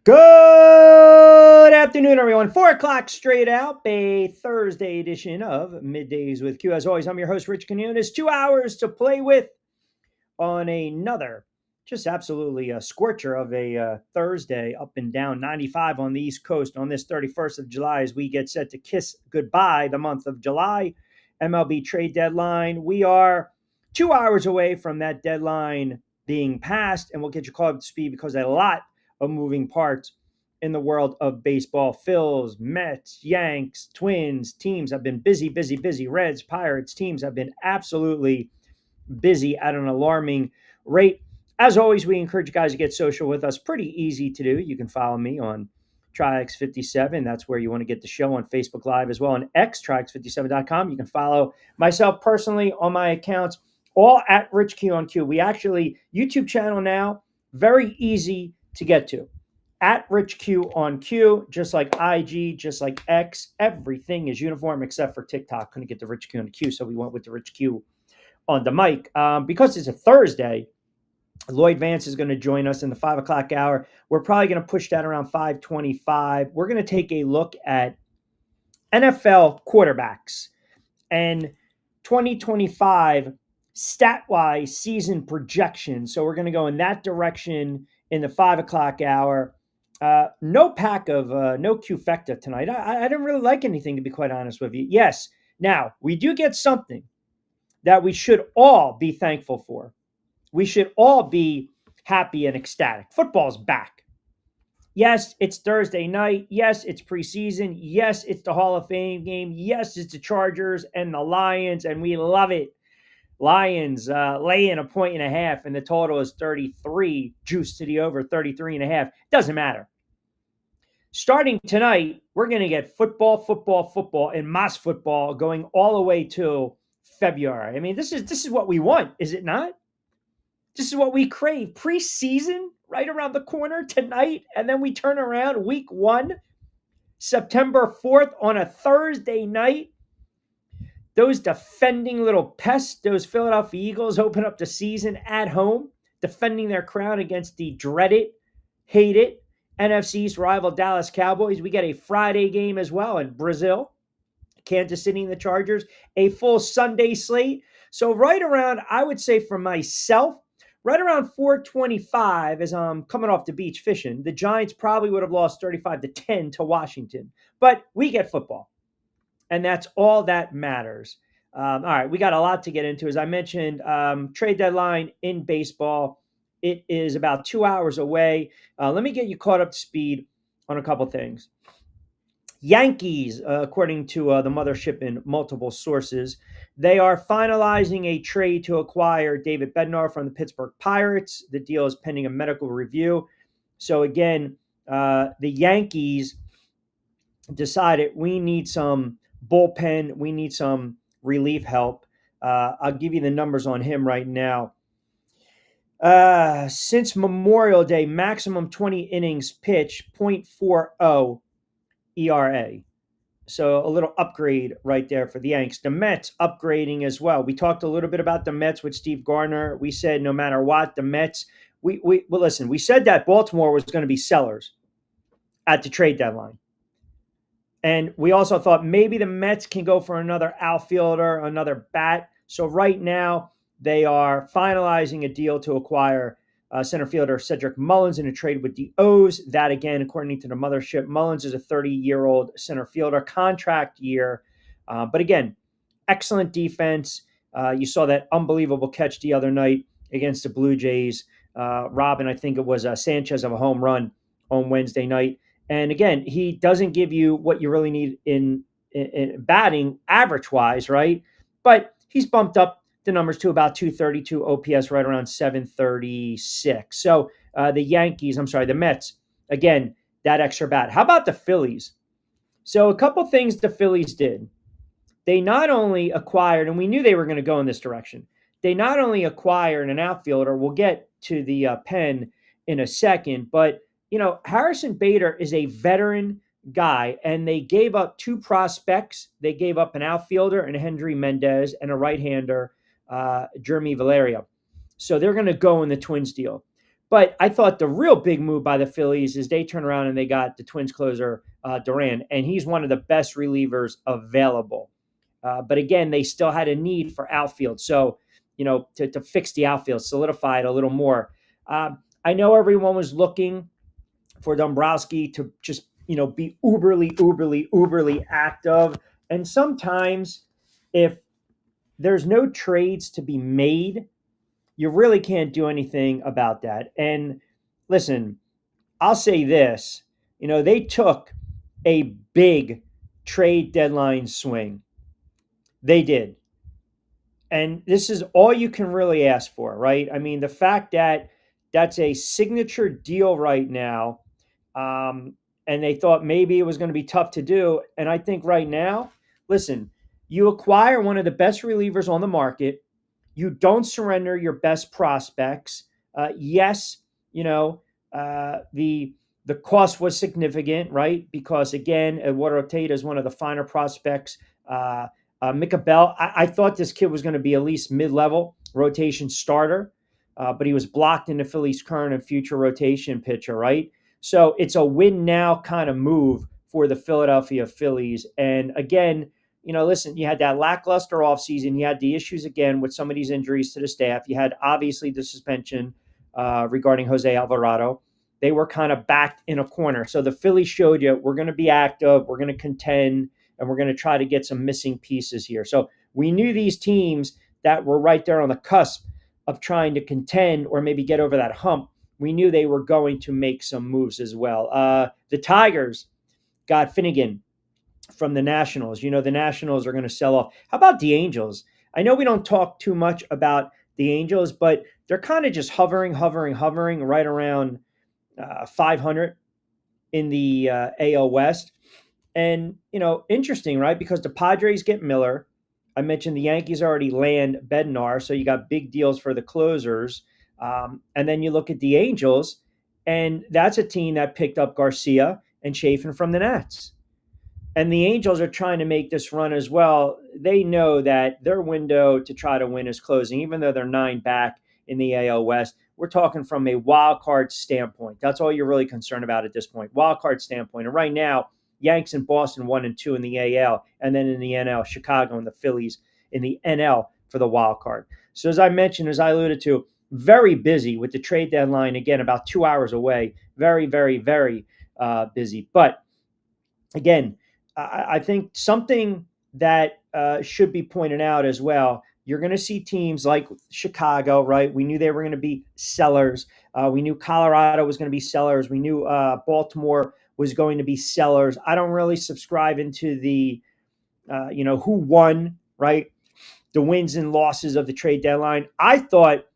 Good afternoon, everyone. 4 o'clock straight out, a Thursday edition of Middays with Q. As always, I'm your host, Rich Quinones. 2 hours to play with on another just absolutely a scorcher of a Thursday, up and down 95 on the East Coast on this 31st of July as we get set to kiss goodbye the month of July. MLB trade deadline. We are 2 hours away from that deadline being passed, and we'll get you caught up to speed because a lot of moving parts in the world of baseball. Phils, Mets, Yanks, Twins, teams have been busy, busy, busy. Reds, Pirates, teams have been absolutely busy at an alarming rate. As always, we encourage you guys to get social with us. Pretty easy to do. You can follow me on Triax57. That's where you want to get the show on Facebook Live as well. On X, Triax57.com. You can follow myself personally on my accounts, all at Rich Q on Q. We actually, YouTube channel now, very easy to get to. At Rich Q on Q, just like IG, just like X, everything is uniform except for TikTok. Couldn't get the Rich Q on Q, so we went with the Rich Q on the mic. Because it's a Thursday, Lloyd Vance is going to join us in the 5 o'clock hour. We're probably going to push that around 5:25. We're going to take a look at NFL quarterbacks and 2025 stat-wise season projections. So we're going to go in that direction in the 5 o'clock hour. No pack of no Q-fecta tonight. I didn't really like anything, to be quite honest with you. Yes, now we do get something that we should all be thankful for. We should all be happy and ecstatic. Football's back. Yes, it's Thursday night. Yes, it's preseason. Yes, it's the Hall of Fame game. Yes, it's the Chargers and the Lions, and we love it. Lions laying 1.5, and the total is 33. Juice to the over, 33.5. Doesn't matter. Starting tonight, we're going to get football, and mass football going all the way to February. I mean, this is what we want, is it not? This is what we crave. Preseason right around the corner tonight, and then we turn around week 1, September 4th on a Thursday night. Those defending little pests, those Philadelphia Eagles, open up the season at home, defending their crown against the dreaded, hated NFC East rival Dallas Cowboys. We get a Friday game as well in Brazil, Kansas City and the Chargers, a full Sunday slate. So right around, I would say for myself, right around 4:25 as I'm coming off the beach fishing, the Giants probably would have lost 35-10 to Washington. But we get football, and that's all that matters. All right, we got a lot to get into. As I mentioned, trade deadline in baseball. It is about 2 hours away. Let me get you caught up to speed on a couple things. Yankees, according to the mothership in multiple sources, they are finalizing a trade to acquire David Bednar from the Pittsburgh Pirates. The deal is pending a medical review. So again, the Yankees decided we need some bullpen. We need some relief help. I'll give you the numbers on him right now. Since Memorial Day, maximum 20 innings pitched, 0.40 ERA. So a little upgrade right there for the Yanks. The Mets upgrading as well. We talked a little bit about the Mets with Steve Garner. We said no matter what, the Mets, well, listen, we said that Baltimore was going to be sellers at the trade deadline. And we also thought maybe the Mets can go for another outfielder, another bat. So right now, they are finalizing a deal to acquire center fielder Cedric Mullins in a trade with the O's. That, again, according to the mothership, Mullins is a 30-year-old center fielder, contract year. But again, excellent defense. You saw that unbelievable catch the other night against the Blue Jays. Robin, I think it was Sanchez of a home run on Wednesday night. And again, he doesn't give you what you really need in batting average-wise, right? But he's bumped up the numbers to about 232 OPS, right around 736. So the Mets, again, that extra bat. How about the Phillies? So a couple things the Phillies did. They not only acquired, and we knew they were going to go in this direction, they not only acquired an outfielder, we'll get to the pen in a second, but, Harrison Bader is a veteran guy, and they gave up 2 prospects. They gave up an outfielder and Hendry Mendez and a right-hander, Jeremy Valeria. So they're going to go in the Twins deal. But I thought the real big move by the Phillies is they turn around and they got the Twins closer, Duran, and he's one of the best relievers available. But again, they still had a need for outfield. So, to fix the outfield, solidify it a little more. I know everyone was looking for Dombrowski to just, be uberly active. And sometimes if there's no trades to be made, you really can't do anything about that. And listen, I'll say this, they took a big trade deadline swing. They did. And this is all you can really ask for, right? I mean, the fact that that's a signature deal right now, and they thought maybe it was going to be tough to do. And I think right now, listen, you acquire one of the best relievers on the market. You don't surrender your best prospects. Yes, the cost was significant, right? Because again, Eduardo Tate is one of the finer prospects. Micah Bell, I thought this kid was going to be at least mid-level rotation starter, but he was blocked in the Phillies' current and future rotation pitcher, right? So it's a win now kind of move for the Philadelphia Phillies. And again, listen, you had that lackluster offseason. You had the issues again with some of these injuries to the staff. You had obviously the suspension regarding Jose Alvarado. They were kind of backed in a corner. So the Phillies showed you, we're going to be active, we're going to contend, and we're going to try to get some missing pieces here. So we knew these teams that were right there on the cusp of trying to contend or maybe get over that hump. We knew they were going to make some moves as well. The Tigers got Finnegan from the Nationals. The Nationals are going to sell off. How about the Angels? I know we don't talk too much about the Angels, but they're kind of just hovering right around 500 in the AL West. And, interesting, right? Because the Padres get Miller. I mentioned the Yankees already land Bednar, so you got big deals for the closers. And then you look at the Angels, and that's a team that picked up Garcia and Chafin from the Nats. And the Angels are trying to make this run as well. They know that their window to try to win is closing, even though they're 9 back in the AL West. We're talking from a wild card standpoint. That's all you're really concerned about at this point, wild card standpoint. And right now, Yanks and Boston 1 and 2 in the AL, and then in the NL, Chicago and the Phillies in the NL for the wild card. So as I mentioned, as I alluded to, very busy with the trade deadline, again, about 2 hours away. Very, very, very busy. But again, I think something that should be pointed out as well, you're going to see teams like Chicago, right? We knew they were going to be sellers. We knew Colorado was going to be sellers. We knew Baltimore was going to be sellers. I don't really subscribe into the, who won, right? The wins and losses of the trade deadline. I thought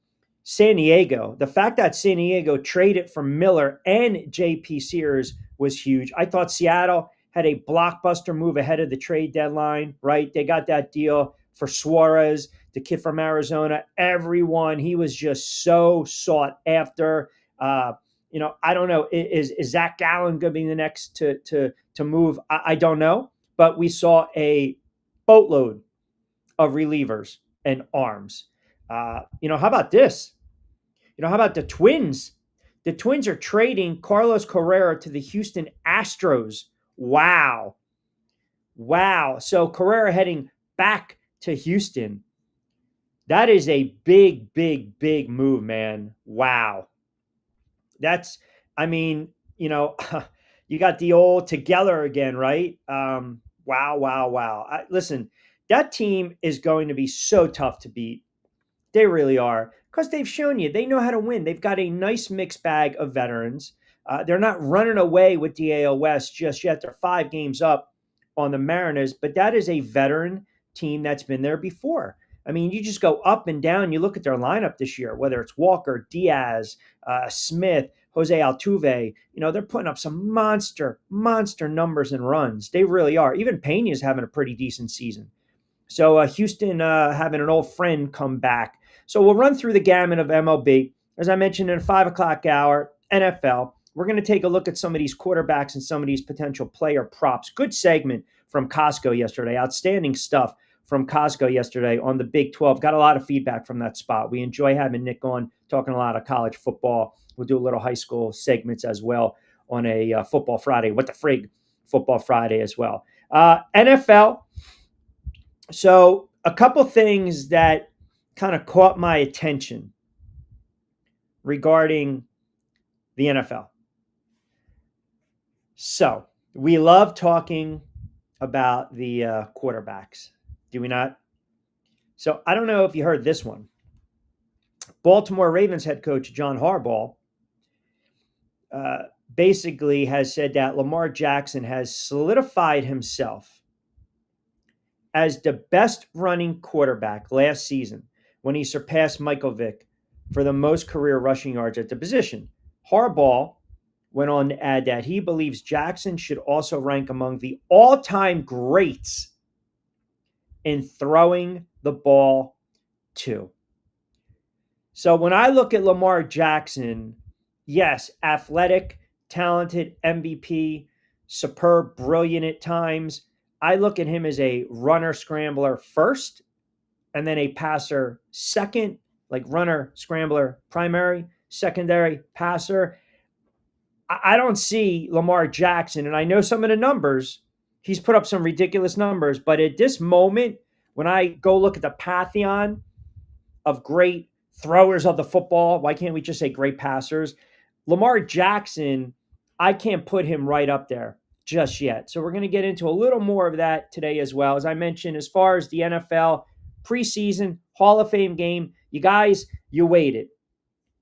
San Diego, the fact that San Diego traded for Miller and JP Sears was huge. I thought Seattle had a blockbuster move ahead of the trade deadline, right? They got that deal for Suarez, the kid from Arizona. Everyone, he was just so sought after. I don't know. Is Zach Gallen going to be the next to move? I don't know. But we saw a boatload of relievers and arms. How about this? How about the Twins? The Twins are trading Carlos Correa to the Houston Astros. Wow. So Correa heading back to Houston. That is a big, big, big move, man. Wow. That's, you got the old together again, right? Wow. Listen, that team is going to be so tough to beat. They really are, because they've shown you they know how to win. They've got a nice mixed bag of veterans. They're not running away with the AL West just yet. They're 5 games up on the Mariners, but that is a veteran team that's been there before. You just go up and down. You look at their lineup this year, whether it's Walker, Diaz, Smith, Jose Altuve. They're putting up some monster numbers and runs. They really are. Even Pena's having a pretty decent season. So Houston having an old friend come back. So we'll run through the gamut of MLB. As I mentioned in the 5 o'clock hour, NFL, we're going to take a look at some of these quarterbacks and some of these potential player props. Good segment from Costco yesterday. Outstanding stuff from Costco yesterday on the Big 12. Got a lot of feedback from that spot. We enjoy having Nick on, talking a lot of college football. We'll do a little high school segments as well on a Football Friday. What the frig? Football Friday as well. NFL. So a couple things that kind of caught my attention regarding the NFL. So we love talking about the quarterbacks, do we not? So I don't know if you heard this one. Baltimore Ravens head coach John Harbaugh basically has said that Lamar Jackson has solidified himself as the best running quarterback last season when he surpassed Michael Vick for the most career rushing yards at the position. Harbaugh went on to add that he believes Jackson should also rank among the all-time greats in throwing the ball too. So when I look at Lamar Jackson, yes, athletic, talented, MVP, superb, brilliant at times. I look at him as a runner scrambler first, and then a passer second, like runner scrambler primary, secondary passer. I don't see Lamar Jackson, and I know some of the numbers. He's put up some ridiculous numbers, but at this moment, when I go look at the pantheon of great throwers of the football, why can't we just say great passers? Lamar Jackson, I can't put him right up there just yet. So we're going to get into a little more of that today as well. As I mentioned, as far as the NFL preseason Hall of Fame game, you guys, you waited.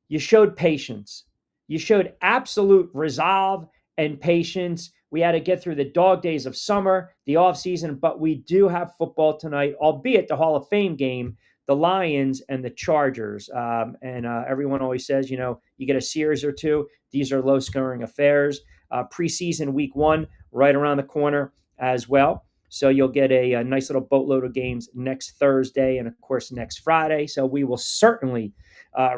You showed patience. You showed absolute resolve and patience. We had to get through the dog days of summer, the offseason, but we do have football tonight, albeit the Hall of Fame game, the Lions and the Chargers. Everyone always says, you get a series or two. These are low-scoring affairs. Preseason week 1 right around the corner as well. So you'll get a nice little boatload of games next Thursday and, of course, next Friday. So we will certainly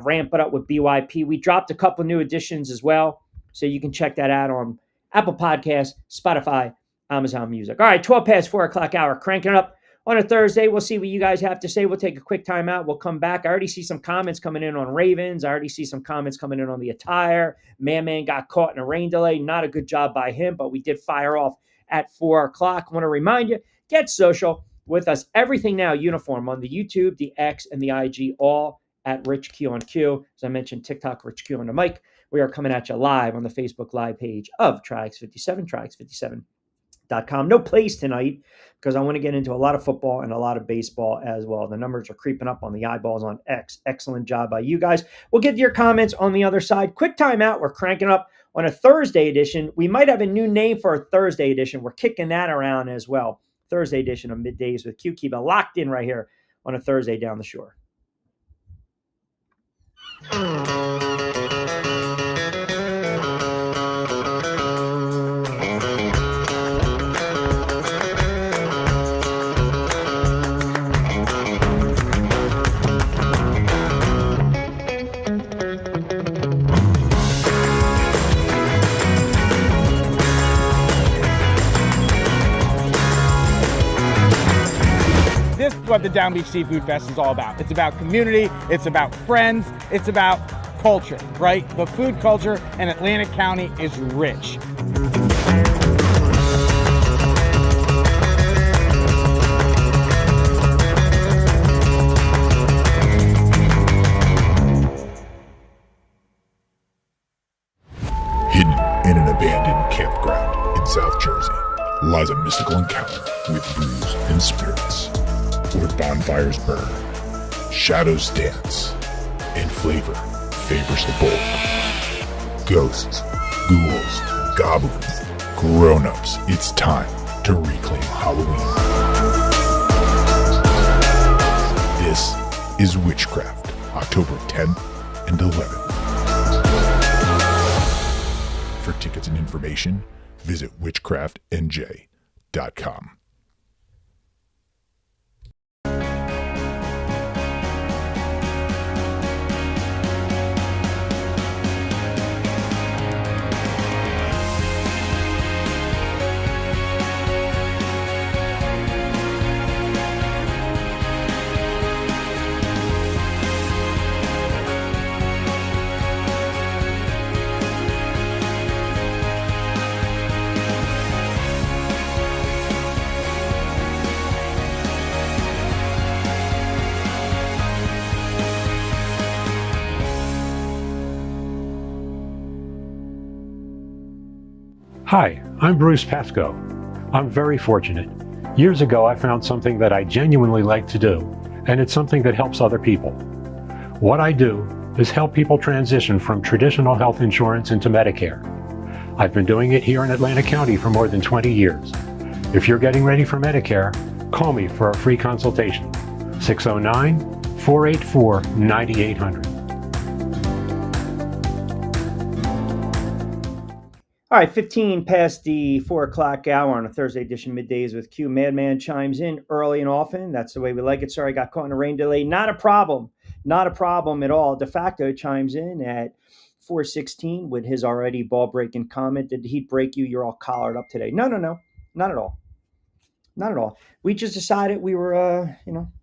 ramp it up with BYP. We dropped a couple new additions as well. So you can check that out on Apple Podcasts, Spotify, Amazon Music. All right, 12 past 4 o'clock hour, cranking it up on a Thursday. We'll see what you guys have to say. We'll take a quick time out. We'll come back. I already see some comments coming in on Ravens. I already see some comments coming in on the attire. Man got caught in a rain delay. Not a good job by him, but we did fire off at 4 o'clock. I want to remind you, get social with us. Everything Now uniform on the YouTube, the X, and the IG, all at Rich Q on Q. As I mentioned, TikTok, Rich Q on the mic. We are coming at you live on the Facebook Live page of Triax57, Triax57.com. No plays tonight because I want to get into a lot of football and a lot of baseball as well. The numbers are creeping up on the eyeballs on X. Excellent job by you guys. We'll get to your comments on the other side. Quick timeout. We're cranking up on a Thursday edition. We might have a new name for a Thursday edition. We're kicking that around as well. Thursday edition of Middays with Q. Keep it locked in right here on a Thursday down the shore. This is what the Down Beach Seafood Fest is all about. It's about community, it's about friends, it's about culture, right? The food culture in Atlantic County is rich. Hidden in an abandoned campground in South Jersey lies a mystical encounter with brews and spirits, where bonfires burn, shadows dance, and flavor favors the bold. Ghosts, ghouls, goblins, grown-ups, it's time to reclaim Halloween. This is Witchcraft, October 10th and 11th. For tickets and information, visit witchcraftnj.com. Hi, I'm Bruce Pascoe. I'm very fortunate. Years ago, I found something that I genuinely like to do, and it's something that helps other people. What I do is help people transition from traditional health insurance into Medicare. I've been doing it here in Atlantic County for more than 20 years. If you're getting ready for Medicare, call me for a free consultation. 609-484-9800. All right, 15 past the 4 o'clock hour on a Thursday edition Middays with Q. Madman chimes in early and often. That's the way we like it. Sorry, I got caught in a rain delay. Not a problem. Not a problem at all. De facto chimes in at 4:16 with his already ball-breaking comment. Did the heat break you? You're all collared up today. No. Not at all. Not at all. We just decided we were,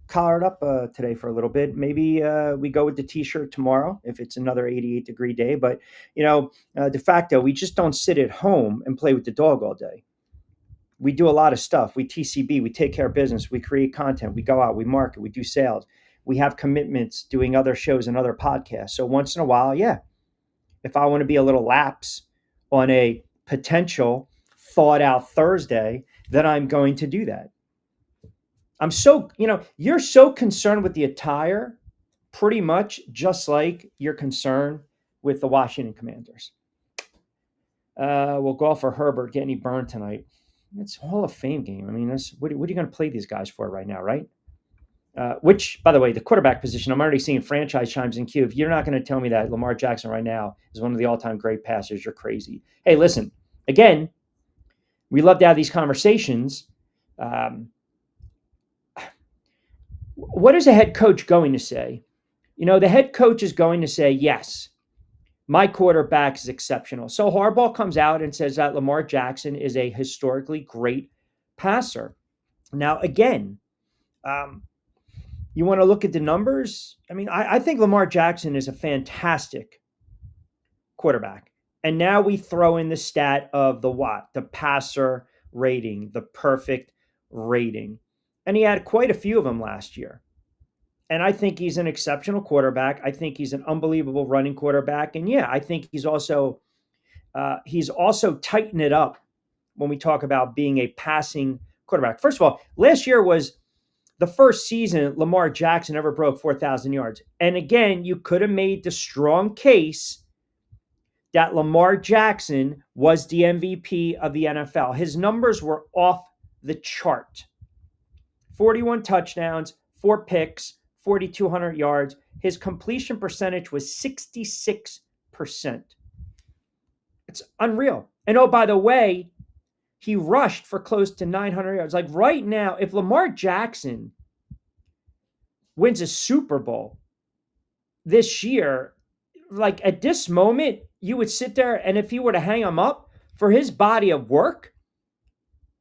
collared up today for a little bit. Maybe we go with the T-shirt tomorrow if it's another 88-degree day. But, de facto, we just don't sit at home and play with the dog all day. We do a lot of stuff. We TCB, we take care of business, we create content, we go out, we market, we do sales. We have commitments doing other shows and other podcasts. So once in a while, if I want to be a little lax on a potential thought out Thursday, then I'm going to do that. I'm so, you're so concerned with the attire, pretty much just like you're concerned with the Washington Commanders. We'll golfer Herbert get any burn tonight. It's a Hall of Fame game. I mean, what are you going to play these guys for right now, right? Which, by the way, the quarterback position, I'm already seeing franchise chimes in queue. If you're not going to tell me that Lamar Jackson right now is one of the all-time great passers, you're crazy. Hey, listen, again, we love to have these conversations. What is a head coach going to say? The head coach is going to say, yes, my quarterback is exceptional. So Harbaugh comes out and says that Lamar Jackson is a historically great passer. Now, again, you want to look at the numbers? I mean, I think Lamar Jackson is a fantastic quarterback. And now we throw in the stat of the passer rating, the perfect rating. And he had quite a few of them last year. And I think he's an exceptional quarterback. I think he's an unbelievable running quarterback. And I think he's also tightened it up when we talk about being a passing quarterback. First of all, last year was the first season Lamar Jackson ever broke 4,000 yards. And again, you could have made the strong case that Lamar Jackson was the MVP of the NFL. His numbers were off the chart. 41 touchdowns, 4 picks, 4,200 yards. His completion percentage was 66%. It's unreal. And oh, by the way, he rushed for close to 900 yards. Like right now, if Lamar Jackson wins a Super Bowl this year, like at this moment, you would sit there and if you were to hang him up for his body of work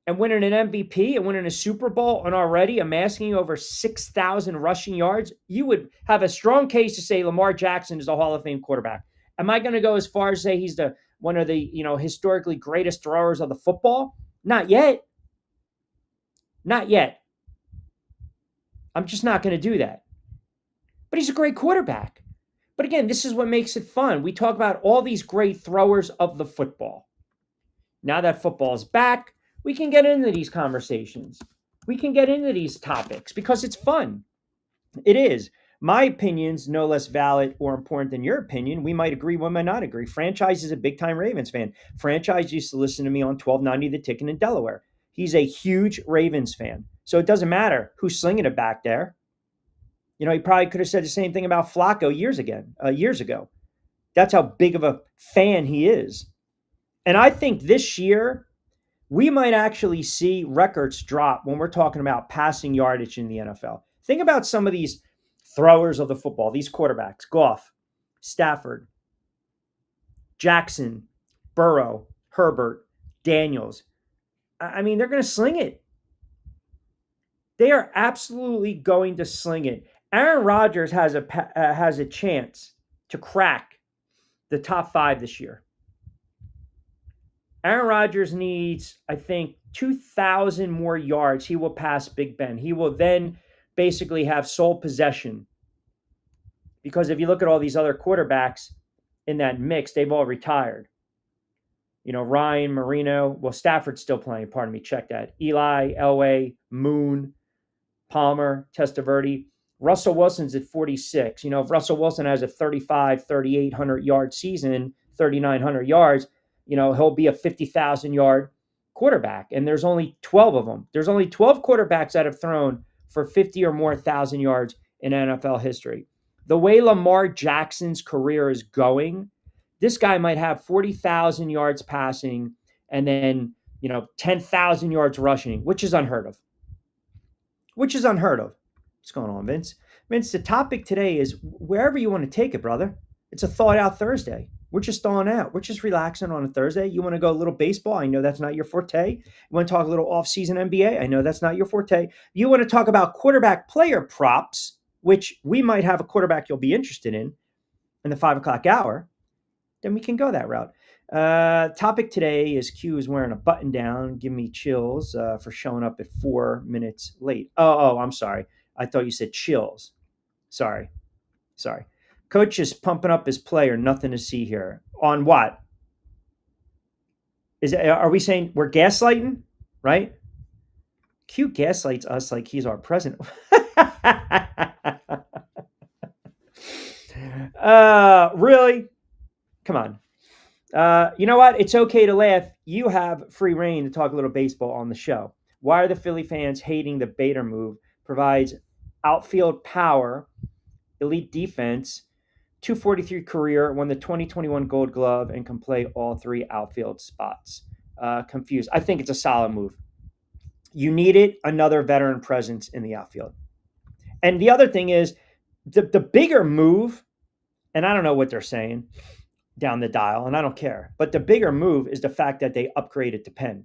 and winning an MVP and winning a Super Bowl and already amassing over 6,000 rushing yards, you would have a strong case to say Lamar Jackson is a Hall of Fame quarterback. Am I going to go as far as say he's one of the historically greatest throwers of the football? Not yet. Not yet. I'm just not going to do that. But he's a great quarterback. But again, this is what makes it fun. We talk about all these great throwers of the football. Now that football is back, we can get into these conversations. We can get into these topics because it's fun. It is. My opinion's no less valid or important than your opinion. We might agree, we might not agree. Franchise is a big-time Ravens fan. Franchise used to listen to me on 1290 The Ticket in Delaware. He's a huge Ravens fan. So it doesn't matter who's slinging it back there. He probably could have said the same thing about Flacco years ago. That's how big of a fan he is. And I think this year, we might actually see records drop when we're talking about passing yardage in the NFL. Think about some of these throwers of the football, these quarterbacks, Goff, Stafford, Jackson, Burrow, Herbert, Daniels. I mean, they're going to sling it. They are absolutely going to sling it. Aaron Rodgers has a chance to crack the top 5 this year. Aaron Rodgers needs, I think, 2,000 more yards. He will pass Big Ben. He will then basically have sole possession. Because if you look at all these other quarterbacks in that mix, they've all retired. Ryan, Marino. Well, Stafford's still playing. Pardon me. Check that. Eli, Elway, Moon, Palmer, Testaverde. Russell Wilson's at 46. If Russell Wilson has a 3,800 yard season, 3,900 yards, he'll be a 50,000 yard quarterback. And there's only 12 of them. There's only 12 quarterbacks that have thrown for 50 or more thousand yards in NFL history. The way Lamar Jackson's career is going, this guy might have 40,000 yards passing and then, 10,000 yards rushing, which is unheard of. What's going on, Vince? Vince, the topic today is wherever you want to take it, brother. It's a thought out Thursday. We're just thawing out. We're just relaxing on a Thursday. You want to go a little baseball? I know that's not your forte. You want to talk a little off-season NBA? I know that's not your forte. You want to talk about quarterback player props, which we might have a quarterback you'll be interested in the 5 o'clock hour. Then we can go that route. Topic today is Q is wearing a button down. Give me chills for showing up at 4 minutes late. Oh, I'm sorry. I thought you said chills. Sorry. Coach is pumping up his player. Nothing to see here. On what? Are we saying we're gaslighting? Right? Q gaslights us like he's our president. Really? Come on. You know what? It's okay to laugh. You have free reign to talk a little baseball on the show. Why are the Philly fans hating the Bader move? Provides outfield power, elite defense, 243 career, won the 2021 Gold Glove, and can play all 3 outfield spots. Confused. I think it's a solid move. You needed another veteran presence in the outfield. And the other thing is the bigger move, and I don't know what they're saying down the dial, and I don't care. But the bigger move is the fact that they upgraded to Penn.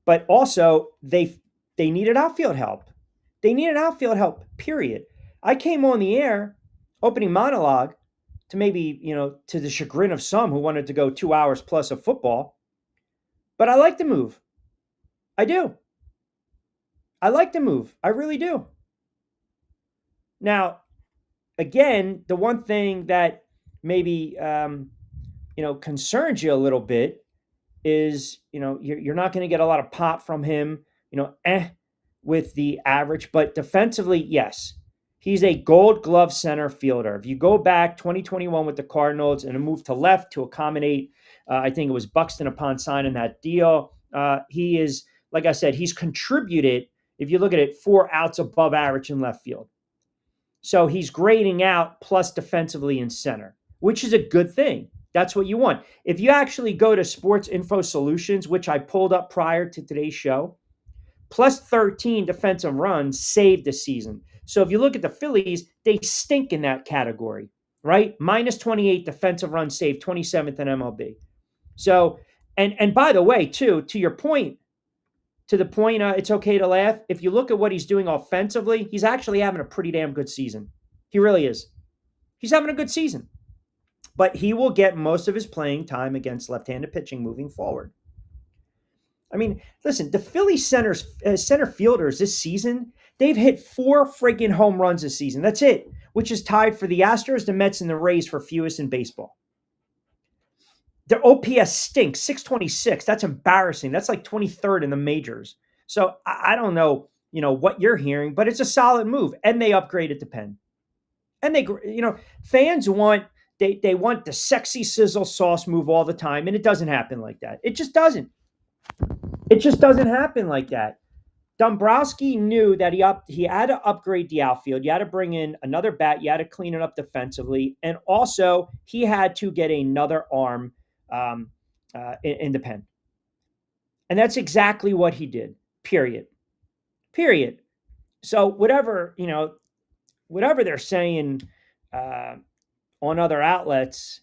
But also, they needed outfield help. They needed outfield help, period. I came on the air, opening monologue, to maybe, to the chagrin of some who wanted to go 2 hours plus of football. But I like the move. I do. I like the move. I really do. Now, again, the one thing that maybe, concerns you a little bit is, you're not going to get a lot of pop from him, with the average, but defensively, yes, he's a Gold Glove center fielder. If you go back 2021 with the Cardinals and a move to left to accommodate, I think it was Buxton upon signing that deal. He is, like I said, he's contributed, if you look at it, 4 outs above average in left field. So he's grading out plus defensively in center, which is a good thing. That's what you want. If you actually go to Sports Info Solutions, which I pulled up prior to today's show, plus 13 defensive runs saved the season. So if you look at the Phillies, they stink in that category, right? Minus 28 defensive runs saved, 27th in MLB. So, and by the way, too, to your point, it's okay to laugh. If you look at what he's doing offensively, he's actually having a pretty damn good season. He really is. He's having a good season. But he will get most of his playing time against left-handed pitching moving forward. I mean, listen, the Philly center fielders this season, they've hit 4 freaking home runs this season. That's it, which is tied for the Astros, the Mets, and the Rays for fewest in baseball. Their OPS stinks, 626. That's embarrassing. That's like 23rd in the majors. So I don't know, what you're hearing, but it's a solid move. And they upgraded to Penn. And they, fans want, they want the sexy sizzle sauce move all the time. And it doesn't happen like that. It just doesn't. It just doesn't happen like that. Dombrowski knew that he had to upgrade the outfield. You had to bring in another bat. You had to clean it up defensively. And also, he had to get another arm in the pen. And that's exactly what he did, period. So whatever they're saying on other outlets,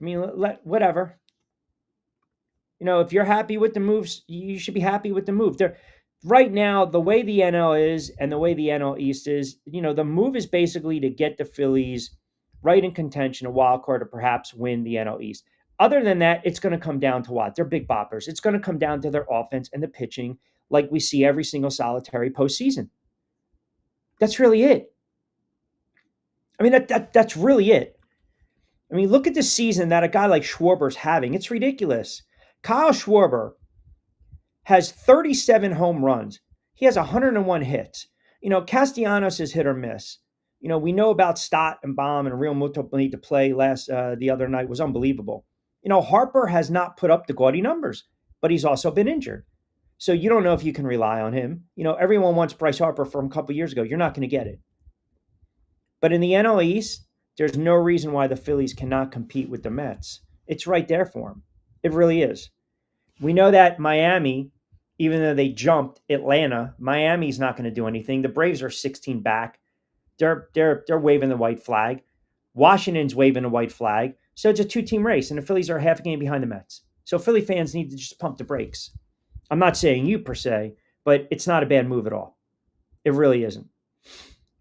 I mean, whatever. If you're happy with the moves, you should be happy with the move. Right now, the way the NL is and the way the NL East is, the move is basically to get the Phillies right in contention, a wild card, to perhaps win the NL East. Other than that, it's going to come down to what? They're big boppers. It's going to come down to their offense and the pitching like we see every single solitary postseason. That's really it. I mean, that's really it. I mean, look at the season that a guy like Schwarber's having. It's ridiculous. Kyle Schwarber has 37 home runs. He has 101 hits. Castellanos is hit or miss. We know about Stott and Baum and Real Muto need to play the other night was unbelievable. Harper has not put up the gaudy numbers, but he's also been injured. So you don't know if you can rely on him. Everyone wants Bryce Harper from a couple years ago. You're not going to get it. But in the NL East, there's no reason why the Phillies cannot compete with the Mets. It's right there for them. It really is. We know that Miami, even though they jumped Atlanta, Miami's not going to do anything. The Braves are 16 back. They're waving the white flag. Washington's waving a white flag. So it's a two-team race, and the Phillies are half a game behind the Mets. So Philly fans need to just pump the brakes. I'm not saying you per se, but it's not a bad move at all. It really isn't.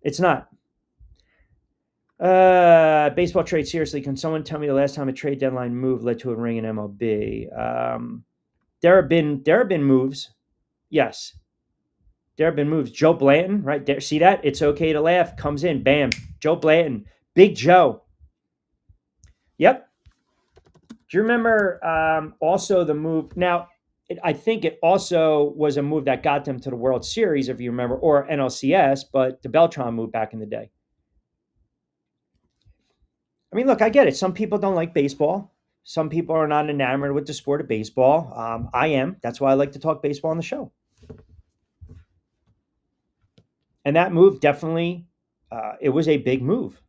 It's not. Baseball trade, seriously, can someone tell me the last time a trade deadline move led to a ring in MLB? There have been moves. Yes. There have been moves. Joe Blanton, right there. See that? It's okay to laugh. Comes in. Bam. Joe Blanton. Big Joe. Yep. Do you remember also the move? Now, I think it also was a move that got them to the World Series, if you remember, or NLCS, but the Beltran move back in the day. I mean, look, I get it. Some people don't like baseball. Some people are not enamored with the sport of baseball. I am. That's why I like to talk baseball on the show. And that move definitely, it was a big move.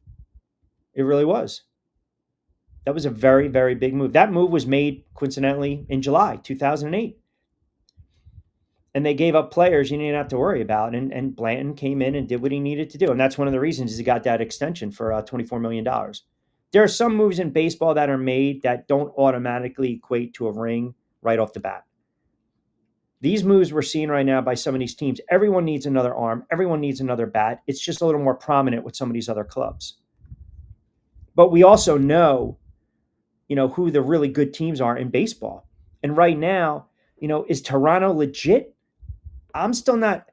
It really was. That was a very, very big move. That move was made, coincidentally, in July 2008. And they gave up players you didn't have to worry about. And Blanton came in and did what he needed to do. And that's one of the reasons he got that extension for $24 million. There are some moves in baseball that are made that don't automatically equate to a ring right off the bat. These moves we're seeing right now by some of these teams, everyone needs another arm. Everyone needs another bat. It's just a little more prominent with some of these other clubs. But we also know, who the really good teams are in baseball. And right now, is Toronto legit? I'm still not,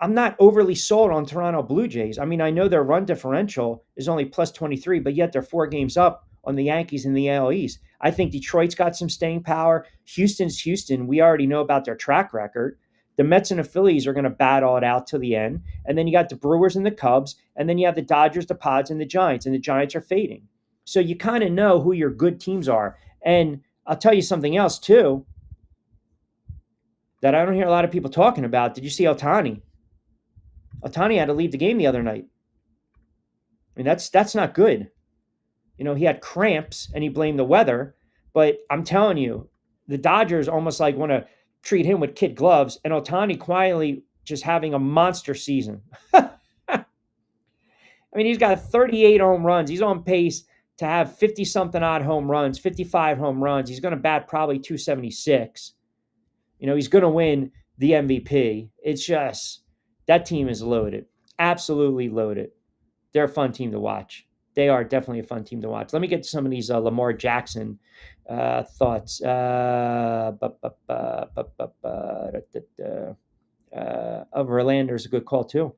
I'm not overly sold on Toronto Blue Jays. I mean, I know their run differential is only plus 23, but yet they're 4 games up on the Yankees in the AL East. I think Detroit's got some staying power. Houston's Houston. We already know about their track record. The Mets and the Phillies are going to battle it out to the end. And then you got the Brewers and the Cubs. And then you have the Dodgers, the Pods, and the Giants. And the Giants are fading. So you kind of know who your good teams are. And I'll tell you something else, too, that I don't hear a lot of people talking about. Did you see Ohtani? Ohtani had to leave the game the other night. I mean, that's not good. He had cramps and he blamed the weather. But I'm telling you, the Dodgers almost like want to treat him with kid gloves. And Ohtani quietly just having a monster season. I mean, he's got 38 home runs. He's on pace to have 50-something odd home runs, 55 home runs. He's going to bat probably 276. He's going to win the MVP. It's just, that team is loaded. Absolutely loaded. They're a fun team to watch. They are definitely a fun team to watch. Let me get to some of these Lamar Jackson thoughts. Of Verlander is a good call, too.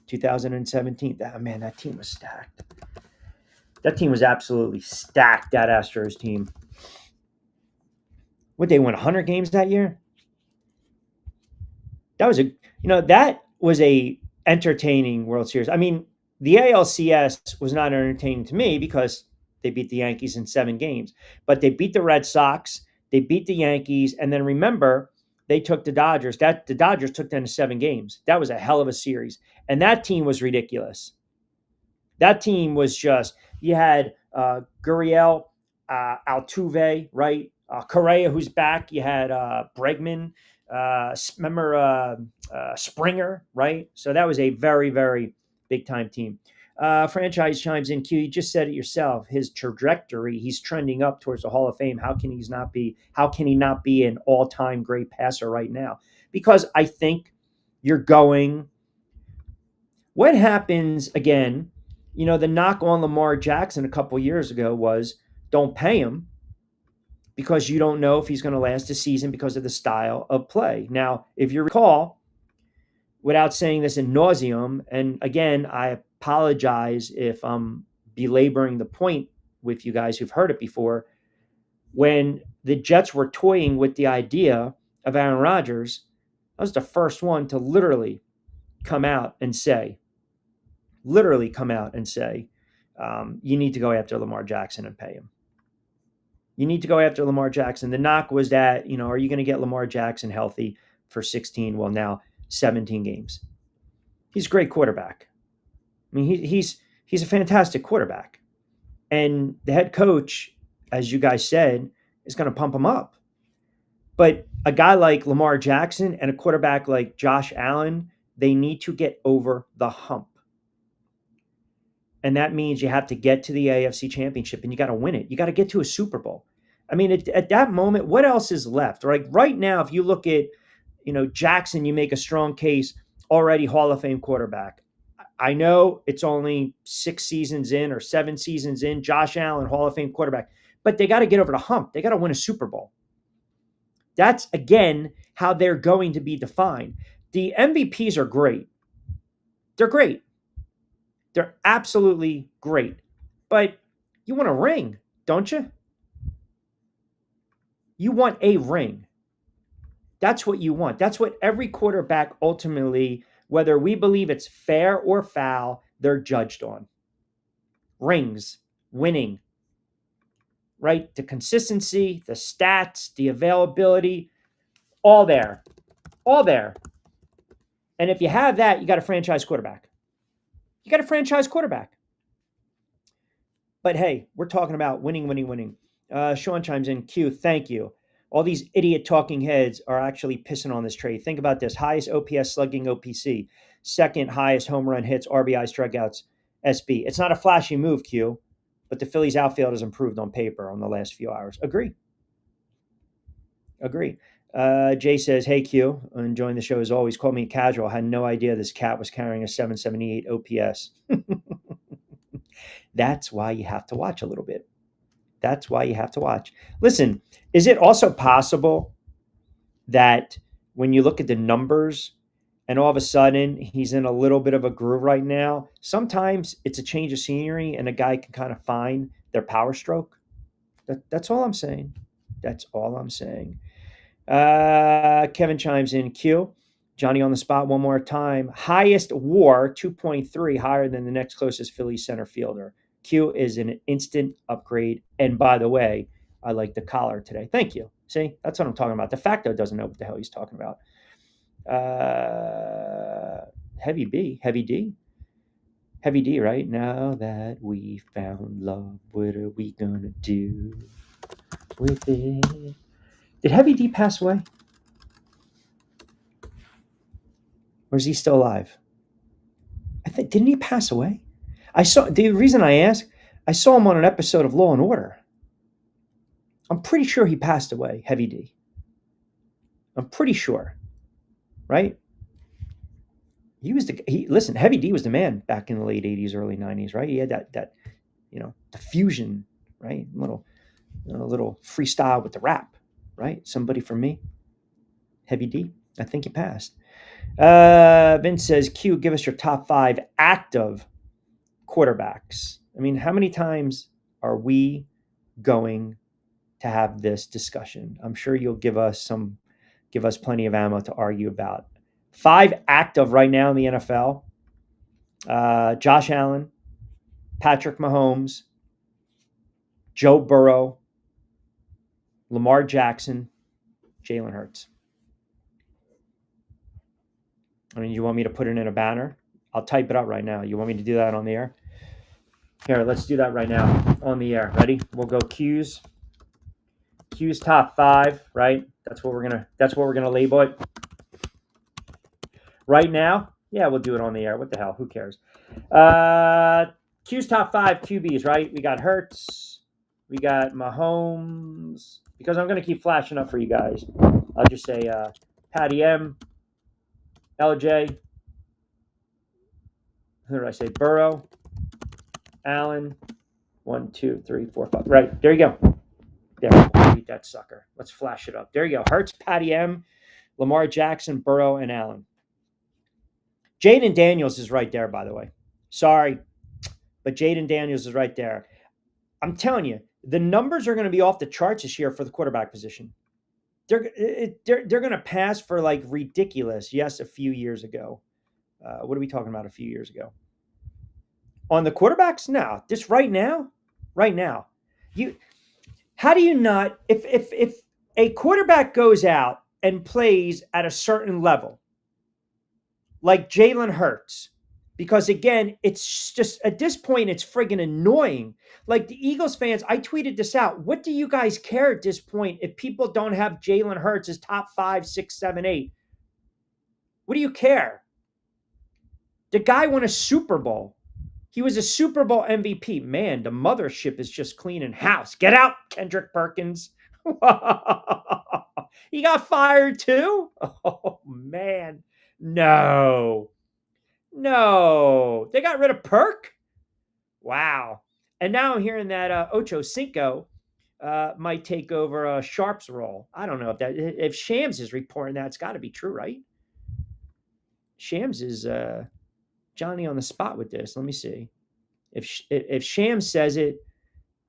2017. Man, that team was stacked. That team was absolutely stacked, that Astros team. Would they win 100 games that year? That was a entertaining World Series. I mean, the ALCS was not entertaining to me because they beat the Yankees in 7 games. But they beat the Red Sox, they beat the Yankees, and then remember, they took the Dodgers. The Dodgers took them to 7 games. That was a hell of a series. And that team was ridiculous. That team was just, you had Gurriel, Altuve, right? Correa, who's back. You had Bregman. Springer, right? So that was a very, very big-time team. Franchise chimes in, Q, you just said it yourself. His trajectory, he's trending up towards the Hall of Fame. How can he not be an all-time great passer right now? Because I think you're going, what happens again, the knock on Lamar Jackson a couple years ago was don't pay him because you don't know if he's going to last a season because of the style of play. Now, if you recall, without saying this in nauseum, and again, I apologize if I'm belaboring the point with you guys who've heard it before. When the Jets were toying with the idea of Aaron Rodgers, I was the first one to literally come out and say, you need to go after Lamar Jackson and pay him. You need to go after Lamar Jackson. The knock was that, are you going to get Lamar Jackson healthy for 17 games? He's a great quarterback. I mean, he's a fantastic quarterback. And the head coach, as you guys said, is going to pump him up. But a guy like Lamar Jackson and a quarterback like Josh Allen, they need to get over the hump. And that means you have to get to the AFC Championship and you got to win it. You got to get to a Super Bowl. I mean, at that moment, what else is left? Right now, if you look at, Jackson, you make a strong case, already Hall of Fame quarterback. I know it's only 6 seasons in or 7 seasons in. Josh Allen, Hall of Fame quarterback. But they got to get over the hump. They got to win a Super Bowl. That's, again, how they're going to be defined. The MVPs are great. They're great. They're absolutely great. But you want a ring, don't you? You want a ring. That's what you want. That's what every quarterback ultimately, whether we believe it's fair or foul, they're judged on. Rings, winning, right? The consistency, the stats, the availability, all there. All there. And if you have that, you got a franchise quarterback. You got a franchise quarterback. But hey, we're talking about winning. Sean chimes in, Q, thank you. All these idiot talking heads are actually pissing on this trade. Think about this. Highest OPS slugging OPC. Second highest home run hits, RBI strikeouts, SB. It's not a flashy move, Q, but the Phillies outfield has improved on paper on the last few hours. Agree. Jay says, hey, Q, I'm enjoying the show as always. Called me casual. Had no idea this cat was carrying a 778 OPS. That's why you have to watch a little bit. That's why you have to watch. Listen, is it also possible that when you look at the numbers and all of a sudden he's in a little bit of a groove right now, sometimes it's a change of scenery and a guy can kind of find their power stroke? That's all I'm saying. That's all I'm saying. Kevin chimes in, Q. Johnny on the spot one more time. Highest WAR, 2.3, higher than the next closest Phillies center fielder. Q is an instant upgrade. And by the way, I like the collar today. Thank you. See, that's what I'm talking about. De facto doesn't know what the hell he's talking about. Heavy D, right? Now that we found love, what are we going to do with it? Did Heavy D pass away? Or is he still alive? Didn't he pass away? The reason I ask, I saw him on an episode of Law and Order. I'm pretty sure he passed away, Heavy D. I'm pretty sure, right? Listen, Heavy D was the man back in the late 80s, early 90s, right? He had that the fusion, right? A little freestyle with the rap, right? Somebody for me. Heavy D, I think he passed. Vince says, Q, give us your top 5 active quarterbacks. I mean, how many times are we going to have this discussion? I'm sure you'll give us plenty of ammo to argue about. 5 active right now in the NFL. Josh Allen, Patrick Mahomes, Joe Burrow, Lamar Jackson, Jalen Hurts. I mean, you want me to put it in a banner? I'll type it up right now. You want me to do that on the air? Here, let's do that right now on the air. Ready? We'll go Q's top 5, right? That's what we're gonna label it. Right now, yeah, we'll do it on the air. What the hell? Who cares? Q's top 5 QBs, right? We got Hurts, we got Mahomes. Because I'm gonna keep flashing up for you guys, I'll just say Patty M, LJ. Who did I say? Burrow, Allen. 1, 2, 3, 4, 5. Right, there you go. There, beat that sucker. Let's flash it up. There you go. Hurts, Patty M, Lamar Jackson, Burrow, and Allen. Jaden Daniels is right there, by the way. Sorry, but Jaden Daniels is right there. I'm telling you, the numbers are going to be off the charts this year for the quarterback position. They're going to pass for like ridiculous. Yes, a few years ago. What are we talking about? A few years ago on the quarterbacks? No, just right now. Right now, how do you not if a quarterback goes out and plays at a certain level, like Jalen Hurts, because again, it's just at this point, it's friggin' annoying. Like the Eagles fans, I tweeted this out. What do you guys care at this point if people don't have Jalen Hurts as top 5, 6, 7, 8? What do you care? The guy won a Super Bowl. He was a Super Bowl MVP. Man, the mothership is just cleaning house. Get out, Kendrick Perkins. He got fired too? Oh, man. No. They got rid of Perk? Wow. And now I'm hearing that Ocho Cinco might take over Sharp's role. I don't know if Shams is reporting that. It's got to be true, right? Shams is Johnny on the spot with this. Let me see. If Shams says it,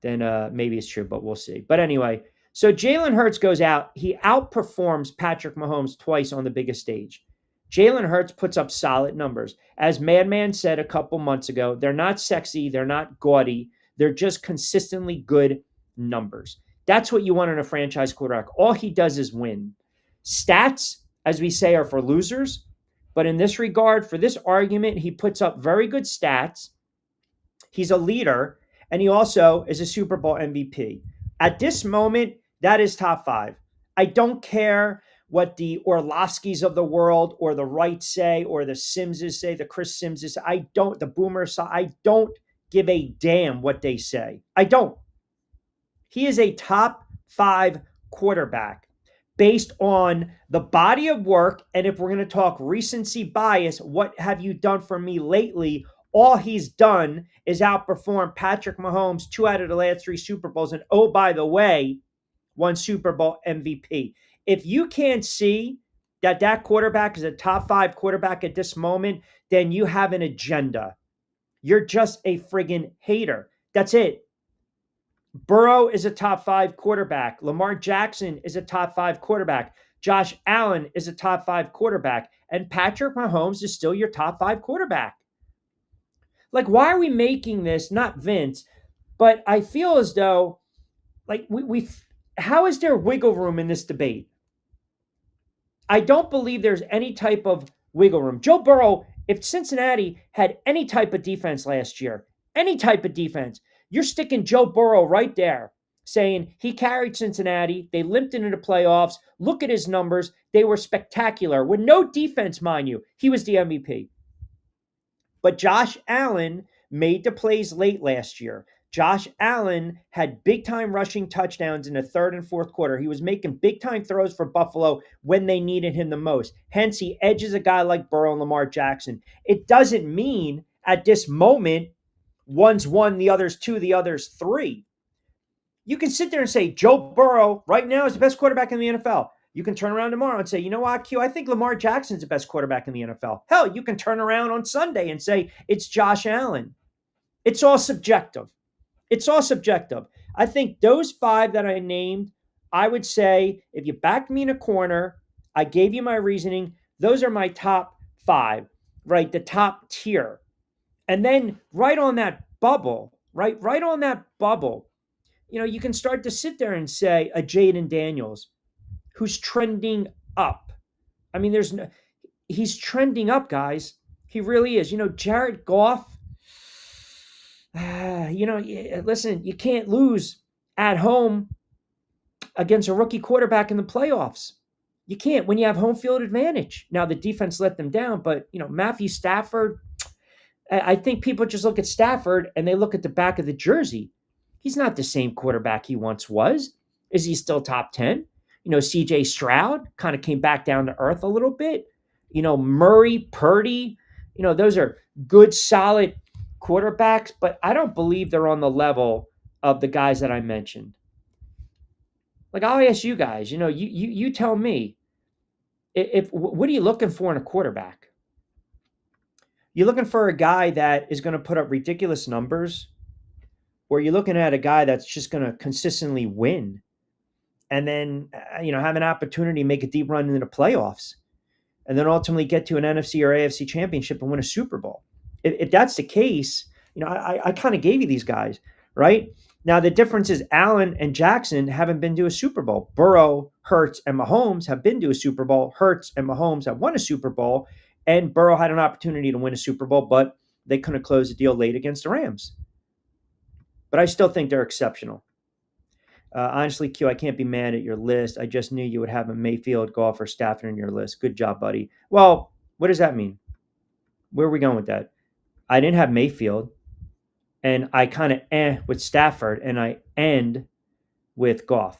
then maybe it's true, but we'll see. But anyway, so Jalen Hurts goes out. He outperforms Patrick Mahomes twice on the biggest stage. Jalen Hurts puts up solid numbers. As Madman said a couple months ago, they're not sexy. They're not gaudy. They're just consistently good numbers. That's what you want in a franchise quarterback. All he does is win. Stats, as we say, are for losers. But in this regard, for this argument, he puts up very good stats. He's a leader, and he also is a Super Bowl MVP. At this moment, that is top 5. I don't care what the Orlovskis of the world or the Wrights say or the Simses say, the Chris Simses. The Boomers say. I don't give a damn what they say. I don't. He is a top 5 quarterback based on the body of work. And if we're going to talk recency bias, what have you done for me lately? All he's done is outperform Patrick Mahomes 2 out of the last 3 Super Bowls. And oh, by the way, 1 Super Bowl MVP. If you can't see that quarterback is a top 5 quarterback at this moment, then you have an agenda. You're just a friggin' hater. That's it. Burrow is a top 5 quarterback. Lamar Jackson is a top 5 quarterback. Josh Allen is a top 5 quarterback. And Patrick Mahomes is still your top 5 quarterback. Like, why are we making this, not Vince, but I feel as though, like, how is there wiggle room in this debate? I don't believe there's any type of wiggle room. Joe Burrow, if Cincinnati had any type of defense last year, any type of defense, you're sticking Joe Burrow right there, saying he carried Cincinnati. They limped into the playoffs. Look at his numbers. They were spectacular. With no defense, mind you, he was the MVP. But Josh Allen made the plays late last year. Josh Allen had big-time rushing touchdowns in the 3rd and 4th quarter. He was making big-time throws for Buffalo when they needed him the most. Hence, he edges a guy like Burrow and Lamar Jackson. It doesn't mean at this moment, one's 1, the other's 2, the other's 3. You can sit there and say, Joe Burrow right now is the best quarterback in the NFL. You can turn around tomorrow and say, you know what, Q, I think Lamar Jackson's the best quarterback in the NFL. Hell, you can turn around on Sunday and say, it's Josh Allen. It's all subjective. It's all subjective. I think those 5 that I named, I would say, if you backed me in a corner, I gave you my reasoning, those are my top 5, right? The top tier. And then right on that bubble, right on that bubble, you can start to sit there and say a Jaden Daniels, who's trending up. I mean, he's trending up, guys. He really is. Jared Goff, listen, you can't lose at home against a rookie quarterback in the playoffs. You can't when you have home field advantage. Now, the defense let them down, but, Matthew Stafford, I think people just look at Stafford and they look at the back of the jersey. He's not the same quarterback he once was. Is he still top 10? CJ Stroud kind of came back down to earth a little bit. Murray, Purdy, those are good, solid quarterbacks, but I don't believe they're on the level of the guys that I mentioned. Like, I'll ask you guys, you tell me, what are you looking for in a quarterback? You're looking for a guy that is going to put up ridiculous numbers, or you're looking at a guy that's just going to consistently win and then, have an opportunity to make a deep run into the playoffs and then ultimately get to an NFC or AFC championship and win a Super Bowl? If that's the case, I kind of gave you these guys, right? Now, the difference is Allen and Jackson haven't been to a Super Bowl. Burrow, Hurts, and Mahomes have been to a Super Bowl. Hurts and Mahomes have won a Super Bowl, and Burrow had an opportunity to win a Super Bowl, but they couldn't close the deal late against the Rams. But I still think they're exceptional. Honestly, Q, I can't be mad at your list. I just knew you would have a Mayfield, Goff, or Stafford in your list. Good job, buddy. Well, what does that mean? Where are we going with that? I didn't have Mayfield, and I kind of with Stafford, and I end with Goff,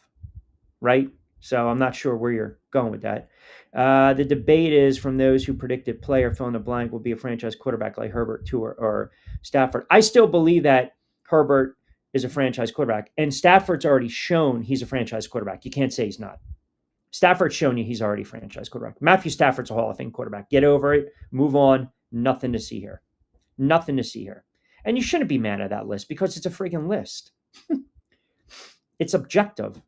right? So I'm not sure where you're going with that. The debate is from those who predicted player fill in the blank will be a franchise quarterback like Herbert, Tua, or Stafford. I still believe that Herbert is a franchise quarterback, and Stafford's already shown he's a franchise quarterback. You can't say he's not. Stafford's shown you he's already a franchise quarterback. Matthew Stafford's a Hall of Fame quarterback. Get over it. Move on. Nothing to see here. Nothing to see here. And you shouldn't be mad at that list because it's a freaking list. It's objective.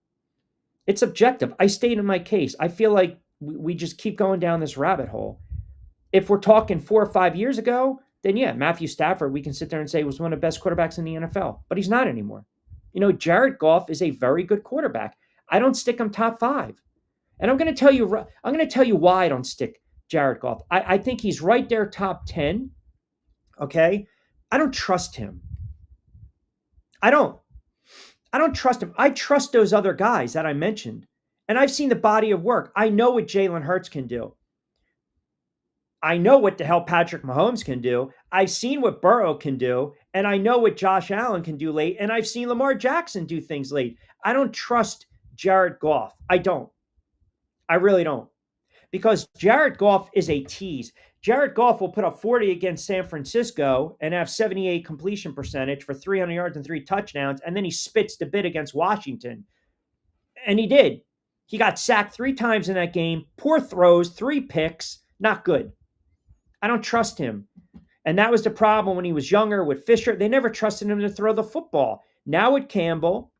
It's objective. I stated my case. I feel like we just keep going down this rabbit hole. If we're talking 4 or 5 years ago, then yeah, Matthew Stafford, we can sit there and say was one of the best quarterbacks in the NFL, but he's not anymore. Jared Goff is a very good quarterback. I don't stick him top 5. And I'm going to tell you why I don't stick Jared Goff. I think he's right there top 10. Okay? I don't trust him. I don't trust him. I trust those other guys that I mentioned. And I've seen the body of work. I know what Jalen Hurts can do. I know what the hell Patrick Mahomes can do. I've seen what Burrow can do. And I know what Josh Allen can do late. And I've seen Lamar Jackson do things late. I don't trust Jared Goff. I don't. I really don't. Because Jared Goff is a tease. Jared Goff will put up 40 against San Francisco and have 78 completion percentage for 300 yards and 3 touchdowns. And then he spits the bit against Washington. And he did. He got sacked 3 times in that game. Poor throws, 3 picks. Not good. I don't trust him. And that was the problem when he was younger with Fisher. They never trusted him to throw the football. Now with Campbell,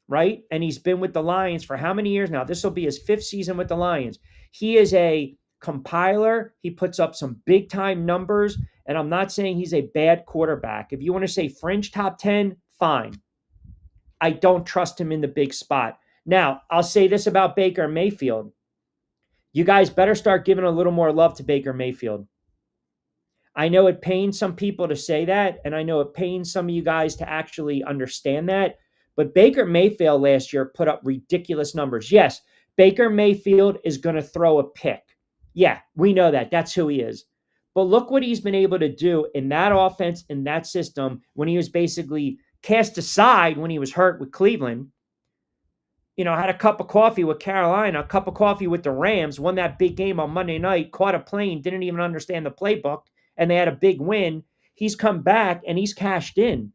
right? And he's been with the Lions for how many years now? This will be his 5th season with the Lions. He is a compiler. He puts up some big time numbers. And I'm not saying he's a bad quarterback. If you want to say fringe top 10, fine. I don't trust him in the big spot. Now, I'll say this about Baker Mayfield. You guys better start giving a little more love to Baker Mayfield. I know it pains some people to say that, and I know it pains some of you guys to actually understand that, but Baker Mayfield last year put up ridiculous numbers. Yes, Baker Mayfield is going to throw a pick. Yeah, we know that. That's who he is. But look what he's been able to do in that offense, in that system, when he was basically cast aside when he was hurt with Cleveland. Had a cup of coffee with Carolina, a cup of coffee with the Rams, won that big game on Monday night, caught a plane, didn't even understand the playbook, and they had a big win. He's come back and he's cashed in,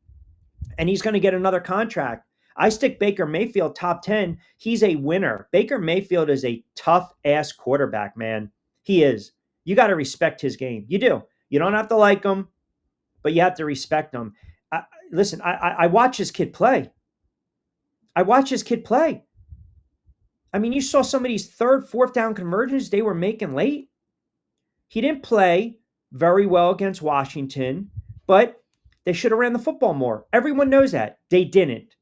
and he's going to get another contract. I stick Baker Mayfield top 10. He's a winner. Baker Mayfield is a tough-ass quarterback, man. He is. You got to respect his game. You do. You don't have to like him, but you have to respect him. Listen, I watch this kid play. I watch this kid play. I mean, you saw some of these 3rd, 4th down conversions they were making late. He didn't play very well against Washington, but they should have ran the football more. Everyone knows that. They didn't.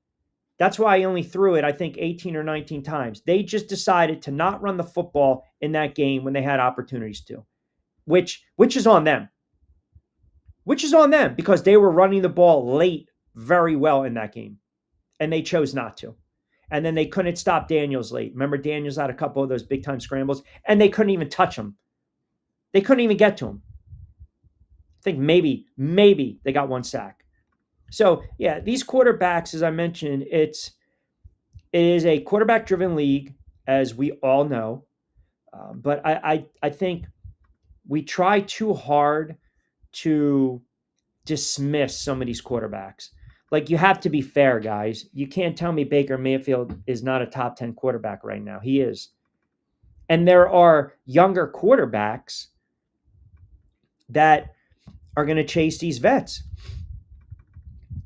That's why I only threw it, I think, 18 or 19 times. They just decided to not run the football in that game when they had opportunities to, which is on them. Which is on them because they were running the ball late very well in that game, and they chose not to. And then they couldn't stop Daniels late. Remember, Daniels had a couple of those big-time scrambles, and they couldn't even touch him. They couldn't even get to him. I think maybe they got 1 sack. So, yeah, these quarterbacks, as I mentioned, it is a quarterback-driven league, as we all know. But I think we try too hard to dismiss some of these quarterbacks. Like, you have to be fair, guys. You can't tell me Baker Mayfield is not a top 10 quarterback right now. He is. And there are younger quarterbacks that are going to chase these vets.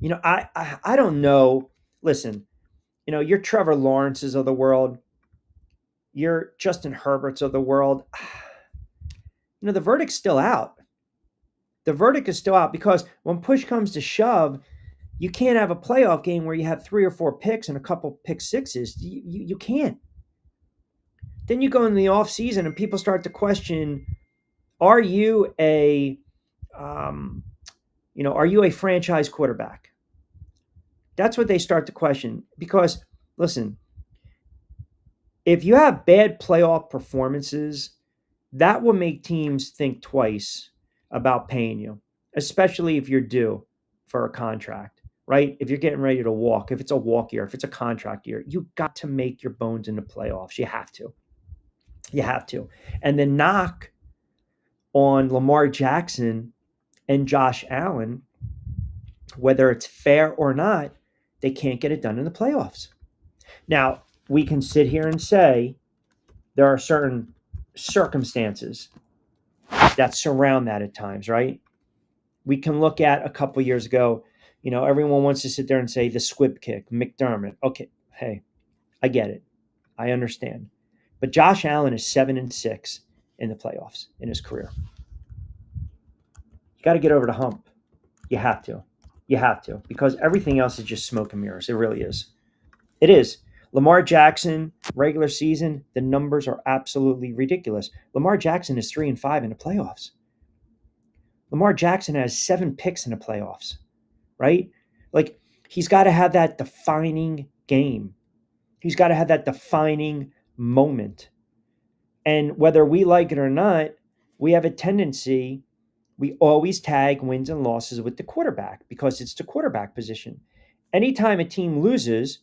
I don't know. Listen, you're Trevor Lawrence's of the world. You're Justin Herbert's of the world. The verdict's still out. The verdict is still out because when push comes to shove, you can't have a playoff game where you have 3 or 4 picks and a couple pick sixes. You can't. Then you go in the offseason and people start to question, are you a franchise quarterback? That's what they start to question. Because, listen, if you have bad playoff performances, that will make teams think twice about paying you, especially if you're due for a contract, right? If you're getting ready to walk, if it's a walk year, if it's a contract year, you got to make your bones in the playoffs. You have to. You have to. And the knock on Lamar Jackson and Josh Allen, whether it's fair or not, they can't get it done in the playoffs. Now, we can sit here and say there are certain circumstances that surround that at times, right? We can look at a couple years ago, everyone wants to sit there and say the squib kick, McDermott. Okay, hey, I get it. I understand. But Josh Allen is 7-6 in the playoffs in his career. You got to get over the hump. You have to. You have to, because everything else is just smoke and mirrors. It really is. It is. Lamar Jackson, regular season, the numbers are absolutely ridiculous. Lamar Jackson is 3-5 in the playoffs. Lamar Jackson has 7 picks in the playoffs, right? Like, he's got to have that defining game. He's got to have that defining moment. And whether we like it or not, we have a tendency, we always tag wins and losses with the quarterback because it's the quarterback position. Anytime a team loses,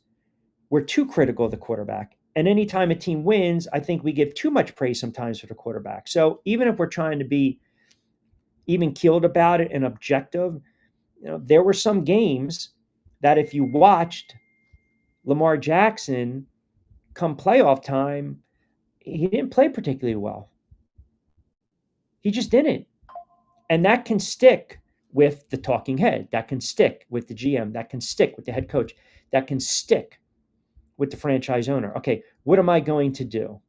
we're too critical of the quarterback. And anytime a team wins, I think we give too much praise sometimes for the quarterback. So even if we're trying to be even keeled about it and objective, there were some games that if you watched Lamar Jackson come playoff time, he didn't play particularly well. He just didn't. And that can stick with the talking head. That can stick with the GM. That can stick with the head coach. That can stick with the franchise owner. Okay, what am I going to do?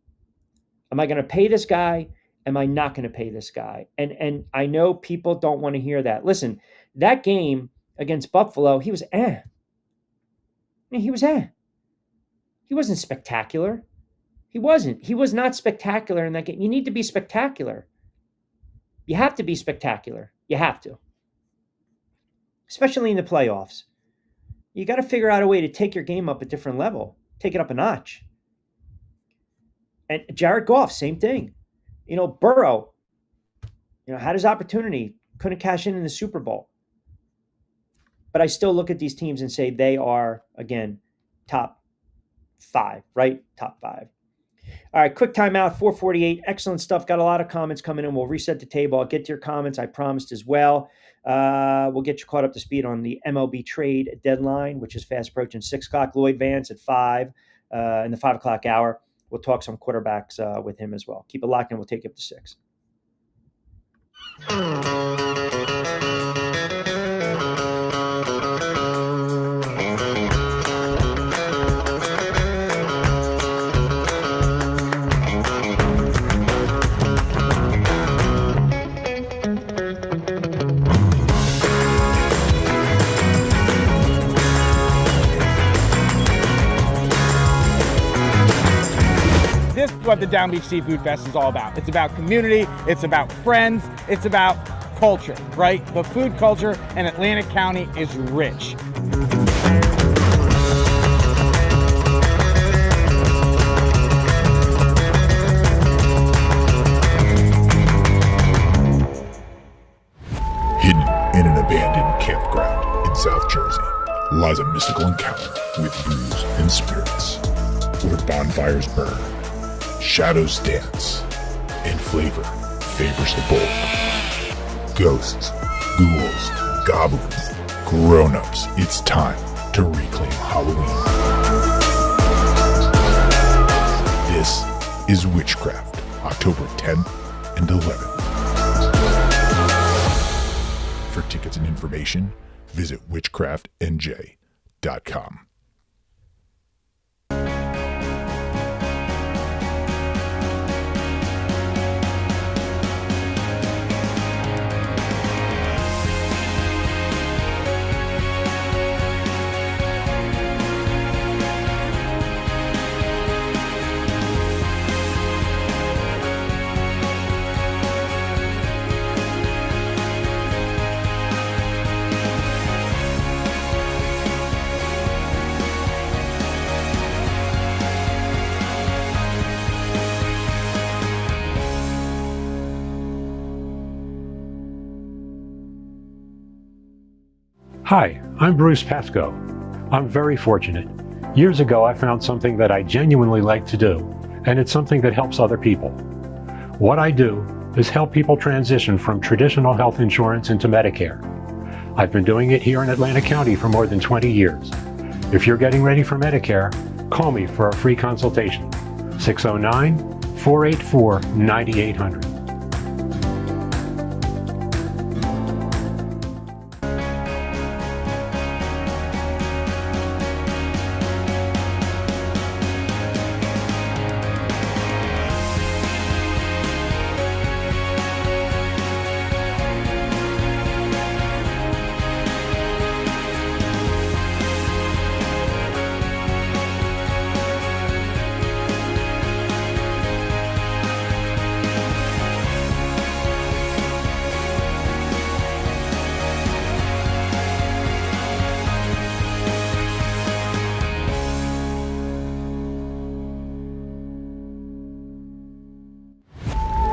Am I going to pay this guy? Am I not going to pay this guy? And I know people don't want to hear that. Listen, that game against Buffalo, he was He was He wasn't spectacular. He wasn't. He was not spectacular in that game. You need to be spectacular. You have to be spectacular. You have to. Especially in the playoffs. You got to figure out a way to take your game up a different level. Take it up a notch. And Jared Goff, same thing. Burrow, had his opportunity. Couldn't cash in the Super Bowl. But I still look at these teams and say they are, again, top 5, right? Top 5. All right, quick timeout, 4:48. Excellent stuff. Got a lot of comments coming in. We'll reset the table. I'll get to your comments, I promised as well. We'll get you caught up to speed on the MLB trade deadline, which is fast approaching 6 o'clock. Lloyd Vance at 5 in the 5 o'clock hour. We'll talk some quarterbacks with him as well. Keep it locked in. We'll take you up to 6. This is what the Down Beach Seafood Fest is all about. It's about community, it's about friends, it's about culture, right? The food culture in Atlantic County is rich. Hidden in an abandoned campground in South Jersey lies a mystical encounter with brews and spirits, where bonfires burn, shadows dance, and flavor favors the bold. Ghosts, ghouls, goblins, grown-ups, it's time to reclaim Halloween. This is Witchcraft, October 10th and 11th. For tickets and information, visit witchcraftnj.com. Hi, I'm Bruce Pascoe. I'm very fortunate. Years ago, I found something that I genuinely like to do, and it's something that helps other people. What I do is help people transition from traditional health insurance into Medicare. I've been doing it here in Atlantic County for more than 20 years. If you're getting ready for Medicare, call me for a free consultation. 609-484-9800.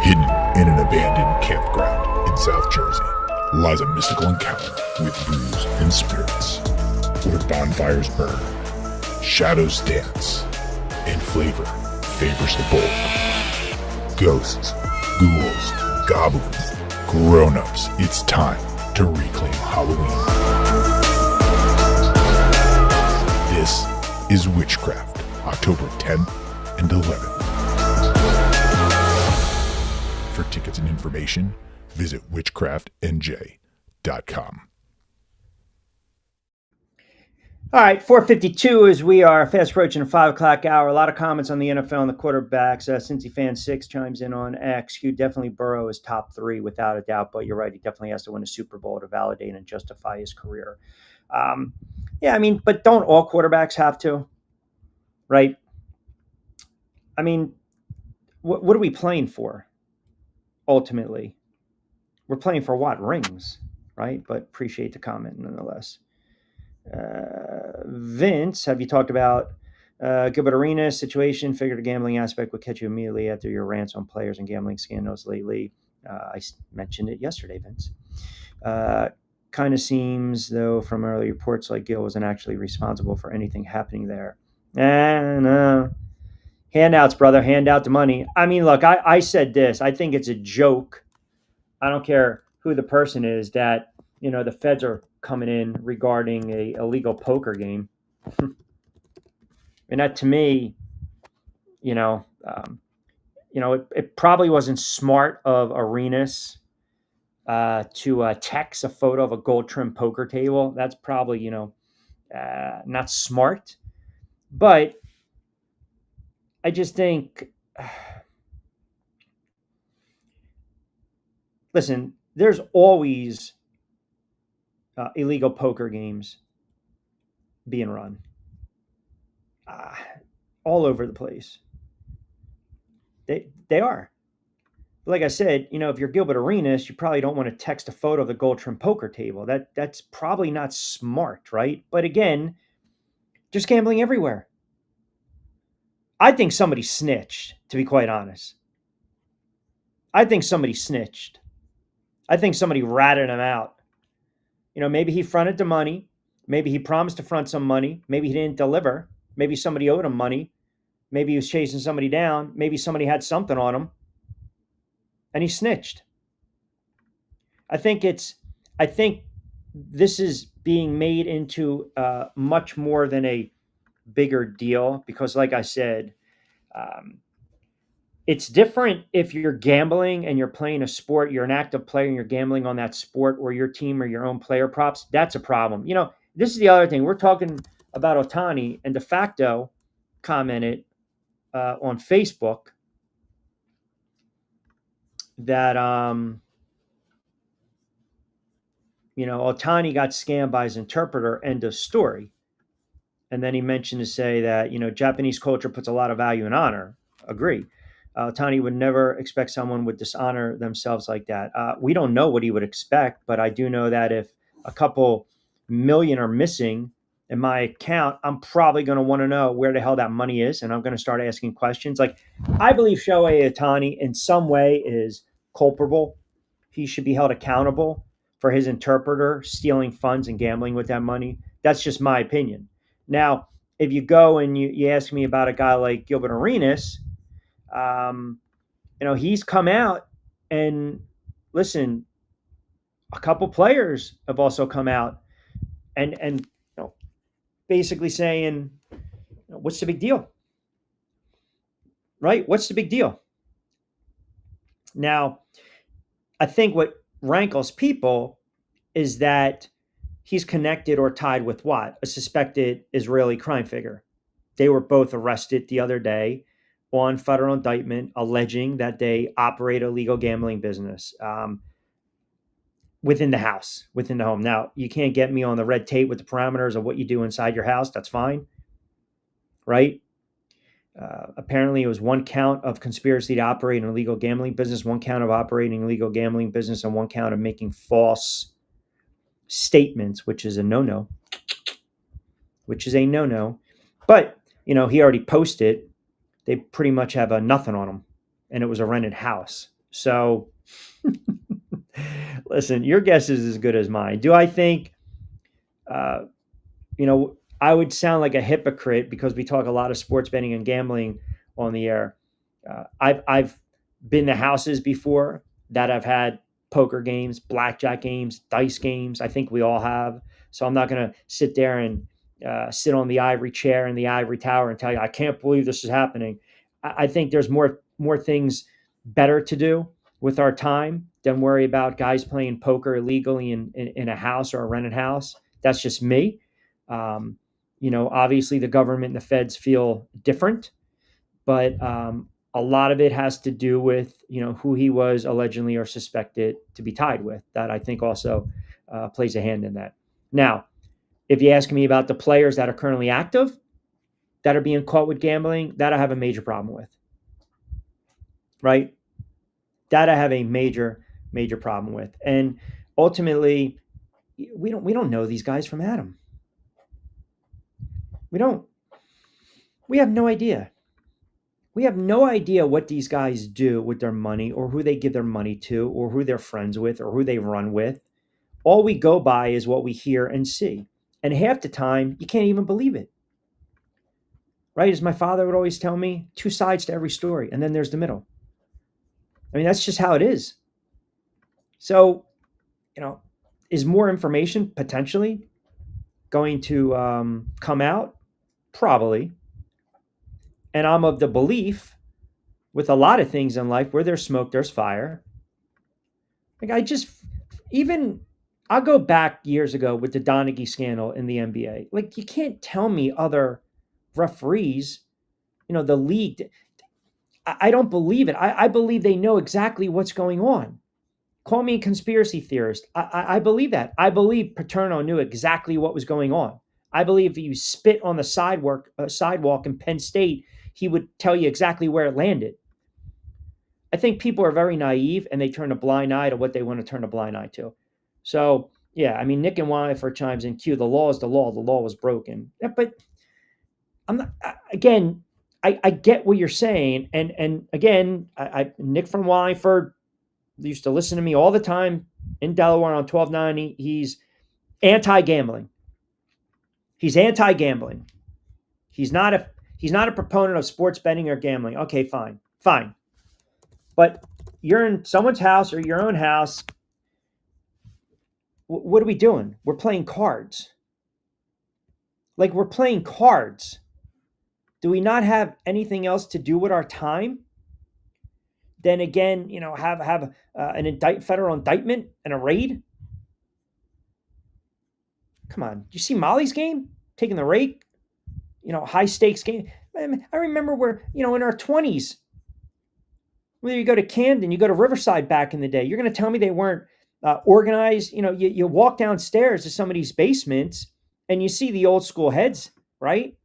Hidden in an abandoned campground in South Jersey lies a mystical encounter with brews and spirits, where bonfires burn, shadows dance, and flavor favors the bold. Ghosts, ghouls, goblins, grown-ups, it's time to reclaim Halloween. This is Witchcraft, October 10th and 11th. For tickets and information, visit witchcraftnj.com. All right, 4:52 as we are fast approaching the 5 o'clock hour. A lot of comments on the NFL and the quarterbacks. Cincy Fan 6 chimes in on X. Hugh, definitely Burrow is top 3 without a doubt, but you're right. He definitely has to win a Super Bowl to validate and justify his career. Yeah, I mean, but don't all quarterbacks have to, right? I mean, what are we playing for? Ultimately, we're playing for what? Rings, right? But appreciate the comment nonetheless. Vince, have you talked about Gilbert Arenas situation? Figured a gambling aspect would catch you immediately after your rants on players and gambling scandals lately. I mentioned it yesterday, Vince. Kind of seems, though, from early reports like Gil wasn't actually responsible for anything happening there. No. Handouts, brother. Hand out the money. I mean, look, I said this. I think it's a joke. I don't care who the person is that, the feds are coming in regarding a illegal poker game. And that to me, it probably wasn't smart of Arenas to text a photo of a gold trim poker table. That's probably, not smart. But I just think, listen, there's always illegal poker games being run all over the place. They are. But like I said, if you're Gilbert Arenas, you probably don't want to text a photo of the gold trim poker table. That's probably not smart, right? But again, just gambling everywhere. I think somebody snitched, to be quite honest. I think somebody snitched. I think somebody ratted him out. Maybe he fronted the money. Maybe he promised to front some money. Maybe he didn't deliver. Maybe somebody owed him money. Maybe he was chasing somebody down. Maybe somebody had something on him. And he snitched. I think this is being made into much more than a bigger deal because, like I said, It's different if you're gambling and you're playing a sport, you're an active player and you're gambling on that sport or your team or your own player props. That's a problem. This is the other thing. We're talking about Ohtani, and De Facto commented on Facebook that Ohtani got scammed by his interpreter, end of story. And then he mentioned to say that, Japanese culture puts a lot of value in honor. Agree. Ohtani would never expect someone would dishonor themselves like that. We don't know what he would expect, but I do know that if a couple million are missing in my account, I'm probably going to want to know where the hell that money is. And I'm going to start asking questions. Like, I believe Shohei Ohtani in some way is culpable. He should be held accountable for his interpreter stealing funds and gambling with that money. That's just my opinion. Now, if you go and you ask me about a guy like Gilbert Arenas, he's come out and listen, a couple players have also come out and basically saying, what's the big deal? Right? What's the big deal? Now, I think what rankles people is that he's connected or tied with what? A suspected Israeli crime figure. They were both arrested the other day on federal indictment alleging that they operate a legal gambling business within the house, within the home. Now, you can't get me on the red tape with the parameters of what you do inside your house. That's fine, right? Apparently, it was one count of conspiracy to operate an illegal gambling business, one count of operating a legal gambling business, and one count of making false statements, which is a no-no. But, he already posted. They pretty much have a nothing on them, and it was a rented house. So, listen, your guess is as good as mine. Do I think, I would sound like a hypocrite because we talk a lot of sports betting and gambling on the air. I've been to houses before that have had poker games, blackjack games, dice games. I think we all have. So I'm not going to sit there and sit on the ivory chair in the ivory tower and tell you, I can't believe this is happening. I think there's more things better to do with our time than worry about guys playing poker illegally in a house or a rented house. That's just me. Obviously the government and the feds feel different, but a lot of it has to do with, who he was allegedly or suspected to be tied with. That I think also plays a hand in that. Now, if you ask me about the players that are currently active, that are being caught with gambling, that I have a major problem with, right? That I have a major problem with. And ultimately, we don't know these guys from Adam. We have no idea. We have no idea what these guys do with their money or who they give their money to or who they're friends with or who they run with. All we go by is what we hear and see. And half the time, you can't even believe it. Right? As my father would always tell me, 2 sides to every story, and then there's the middle. I mean, that's just how it is. So, is more information potentially going to come out? Probably. And I'm of the belief with a lot of things in life, where there's smoke, there's fire. Like I'll go back years ago with the Donaghy scandal in the NBA. Like, you can't tell me other referees, the league. I don't believe it. I believe they know exactly what's going on. Call me a conspiracy theorist. I believe that. I believe Paterno knew exactly what was going on. I believe if you spit on the sidewalk in Penn State, he would tell you exactly where it landed. I think people are very naive and they turn a blind eye to what they want to turn a blind eye to. So, yeah, I mean, Nick and Winifer chimes in, Q, the law is the law. The law was broken. Yeah, but I'm not, again, I get what you're saying. And again, Nick from Wallingford used to listen to me all the time in Delaware on 1290. He's anti-gambling. He's anti-gambling. He's not a proponent of sports betting or gambling. Okay, fine. But you're in someone's house or your own house. What are we doing? We're playing cards. Like, we're playing cards. Do we not have anything else to do with our time? then again, have an federal indictment and a raid. Come on, you see Molly's game taking the rake, high stakes game. I remember where in our 20s, whether you go to Camden, you go to Riverside back in the day, you're going to tell me they weren't organized. You walk downstairs to some of these basements and you see the old school heads, right?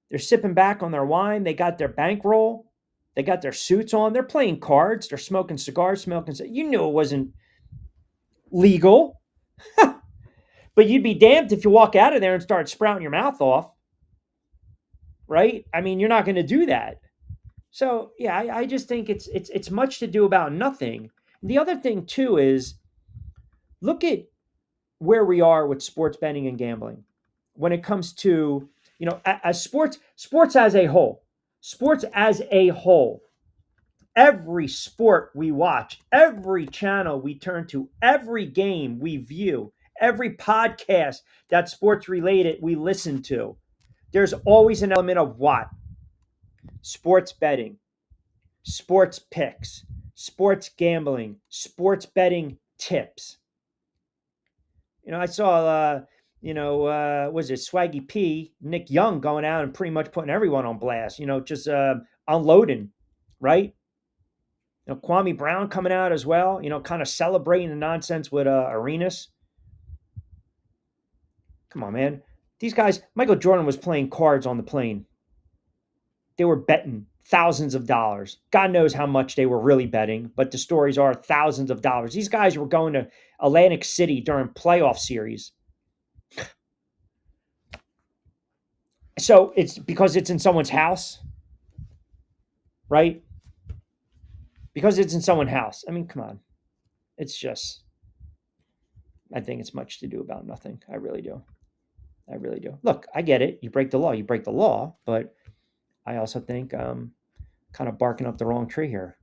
They're sipping back on their wine. They got their bankroll. They got their suits on. They're playing cards. They're smoking cigars, you knew it wasn't legal. But you'd be damned if you walk out of there and start sprouting your mouth off, right? I mean, you're not going to do that. So, yeah, I just think it's much to do about nothing. The other thing, too, is look at where we are with sports betting and gambling when it comes to, as sports as a whole. Sports as a whole. Every sport we watch, every channel we turn to, every game we view, every podcast that's sports related we listen to, there's always an element of what? Sports betting, sports picks, sports gambling, sports betting tips. I saw, was it Swaggy P, Nick Young going out and pretty much putting everyone on blast, just unloading, right? Kwame Brown coming out as well, kind of celebrating the nonsense with Arenas. Come on, man. These guys, Michael Jordan was playing cards on the plane. They were betting thousands of dollars. God knows how much they were really betting, but the stories are thousands of dollars. These guys were going to Atlantic City during playoff series. So it's because it's in someone's house, right? Because it's in someone's house. I mean, come on. It's just, I think it's much to do about nothing. I really do. I really do. Look, I get it. You break the law, but I also think kind of barking up the wrong tree here.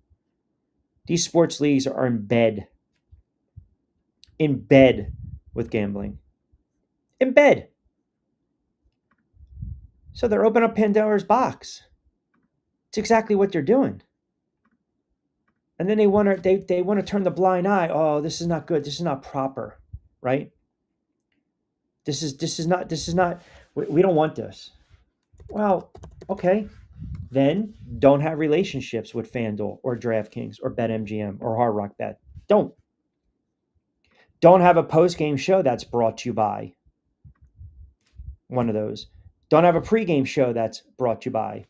These sports leagues are in bed with gambling. In bed. So they're opening up Pandora's box. It's exactly what they're doing. And then they want to turn the blind eye. Oh, this is not good. This is not proper, right? This is not, we don't want this. Well, okay. Then don't have relationships with FanDuel or DraftKings or BetMGM or Hard Rock Bet. Don't have a post-game show that's brought to you by one of those. Don't have a pre-game show that's brought to you by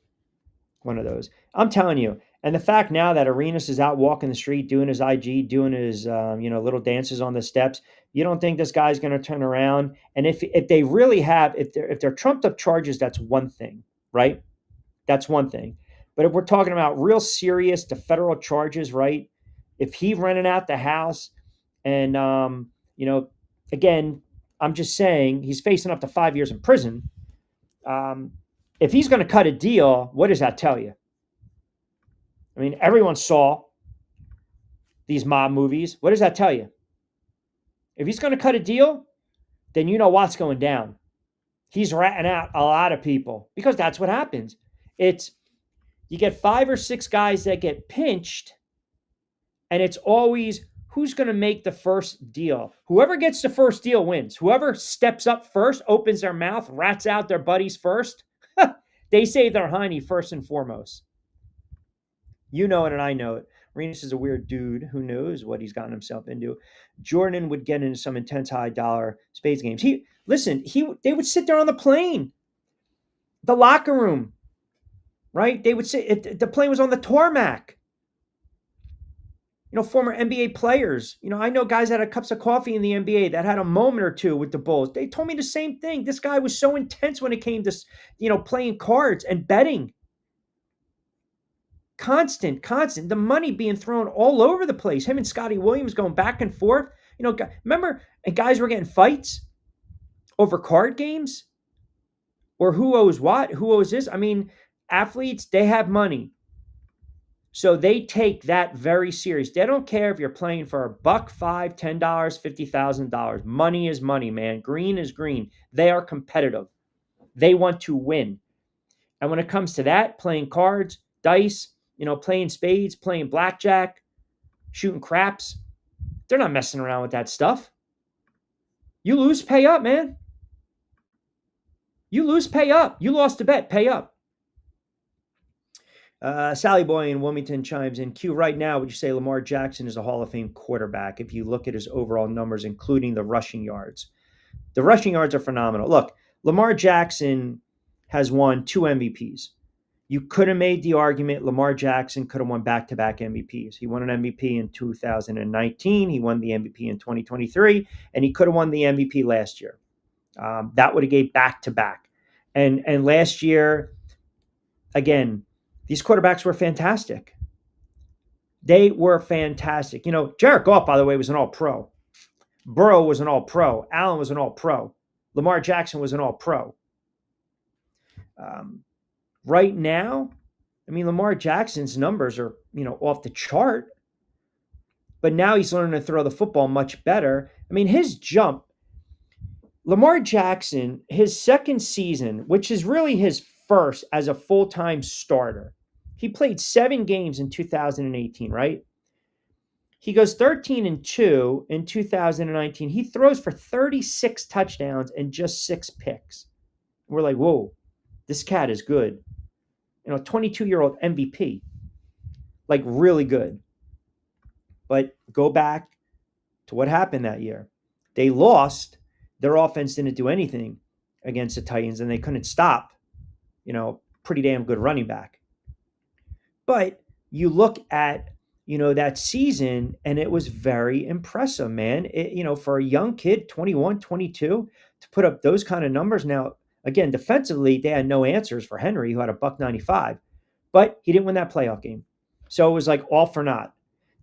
one of those. I'm telling you. And the fact now that Arenas is out walking the street, doing his IG, doing his little dances on the steps, you don't think this guy's going to turn around? And if they really have, if they're trumped up charges, that's one thing, right? That's one thing. But if we're talking about real serious, the federal charges, right? If he rented out the house, and again, I'm just saying he's facing up to 5 years in prison. If he's going to cut a deal, what does that tell you? I mean, everyone saw these mob movies. What does that tell you? If he's going to cut a deal, then you know what's going down. He's ratting out a lot of people because that's what happens. You get 5 or 6 guys that get pinched, and it's always who's going to make the first deal. Whoever gets the first deal wins. Whoever steps up first, opens their mouth, rats out their buddies first, they save their honey first and foremost. You know it and I know it. Arenas is a weird dude who knows what he's gotten himself into. Jordan would get into some intense high dollar spades games. They would sit there on the plane, the locker room, right? They would sit, the plane was on the tarmac. Former NBA players, I know guys that had cups of coffee in the NBA that had a moment or two with the Bulls. They told me the same thing. This guy was so intense when it came to, playing cards and betting. Constant. The money being thrown all over the place. Him and Scotty Williams going back and forth. Remember, and guys were getting fights over card games or who owes what, who owes this. I mean, athletes, they have money. So they take that very serious. They don't care if you're playing for $1, $5, $10, $50,000. Money is money, man. Green is green. They are competitive. They want to win. And when it comes to that, playing cards, dice, playing spades, playing blackjack, shooting craps. They're not messing around with that stuff. You lose, pay up, man. You lose, pay up. You lost a bet, pay up. Sally Boy in Wilmington chimes in. Q, right now, would you say Lamar Jackson is a Hall of Fame quarterback if you look at his overall numbers, including the rushing yards? The rushing yards are phenomenal. Look, Lamar Jackson has won 2 MVPs. You could have made the argument Lamar Jackson could have won back-to-back MVPs. He won an MVP in 2019. He won the MVP in 2023, and he could have won the MVP last year. That would have gave back-to-back. And last year, again, these quarterbacks were fantastic. They were fantastic. Jared Goff, by the way, was an all-pro. Burrow was an all-pro. Allen was an all-pro. Lamar Jackson was an all-pro. Right now, Lamar Jackson's numbers are, off the chart. But now he's learning to throw the football much better. His jump, Lamar Jackson, his second season, which is really his first as a full-time starter. He played 7 games in 2018, right? He goes 13-2 in 2019. He throws for 36 touchdowns and just 6 picks. We're like, whoa, this cat is good. 22-year-old MVP. Like, really good. But go back to what happened that year. They lost. Their offense didn't do anything against the Titans, and they couldn't stop, pretty damn good running back. But you look at, that season, and it was very impressive, man. For a young kid, 21, 22, to put up those kind of numbers. Now, again, defensively, they had no answers for Henry, who had a $195, but he didn't win that playoff game. So it was like all for naught.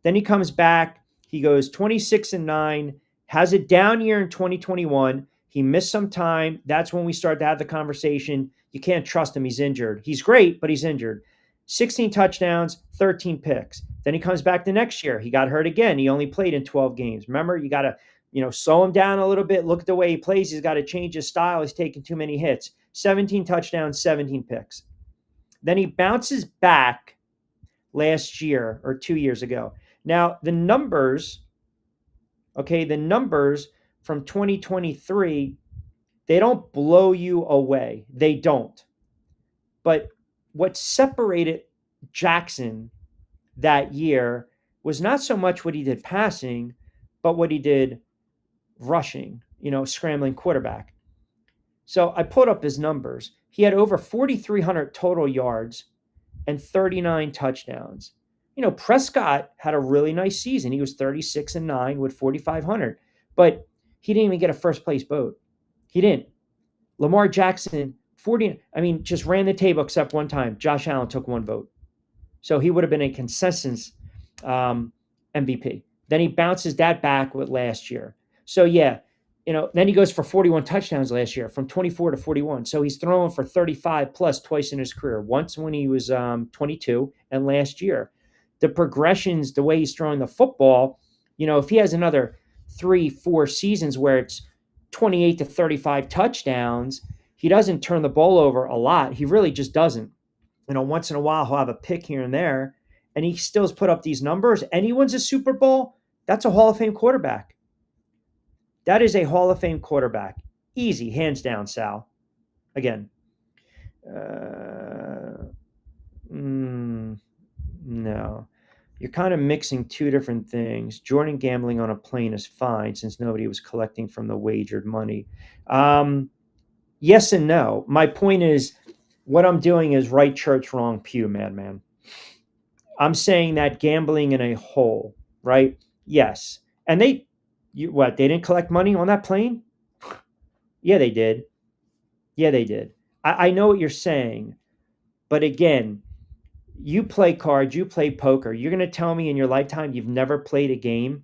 Then he comes back. He goes 26-9, has a down year in 2021. He missed some time. That's when we started to have the conversation. You can't trust him. He's injured. He's great, but he's injured. 16 touchdowns, 13 picks. Then he comes back the next year. He got hurt again. He only played in 12 games. Remember, you got to, slow him down a little bit. Look at the way he plays. He's got to change his style. He's taking too many hits. 17 touchdowns, 17 picks. Then he bounces back last year or 2 years ago. Now, the numbers from 2023, they don't blow you away. They don't. But what separated Jackson that year was not so much what he did passing, but what he did rushing, scrambling quarterback. So I pulled up his numbers. He had over 4,300 total yards and 39 touchdowns. Prescott had a really nice season. He was 36-9 with 4,500, but he didn't even get a first place vote. He didn't. Lamar Jackson, just ran the table except one time. Josh Allen took 1 vote. So he would have been a consensus MVP. Then he bounces that back with last year. So yeah, then he goes for 41 touchdowns last year from 24 to 41. So he's throwing for 35 plus twice in his career, once when he was 22 and last year. The progressions, the way he's throwing the football, if he has another 3-4 seasons where it's 28 to 35 touchdowns, he doesn't turn the ball over a lot. He really just doesn't. Once in a while, he'll have a pick here and there, and he still has put up these numbers, and he wins a Super Bowl. That's a Hall of Fame quarterback. That is a Hall of Fame quarterback. Easy, hands down, Sal. Again. No. You're kind of mixing 2 different things. Jordan gambling on a plane is fine since nobody was collecting from the wagered money. Yes and no. My point is, what I'm doing is right church, wrong pew, madman. I'm saying that gambling in a whole, right? Yes. And they didn't collect money on that plane? Yeah, they did. I know what you're saying. But again, you play cards, you play poker. You're going to tell me in your lifetime you've never played a game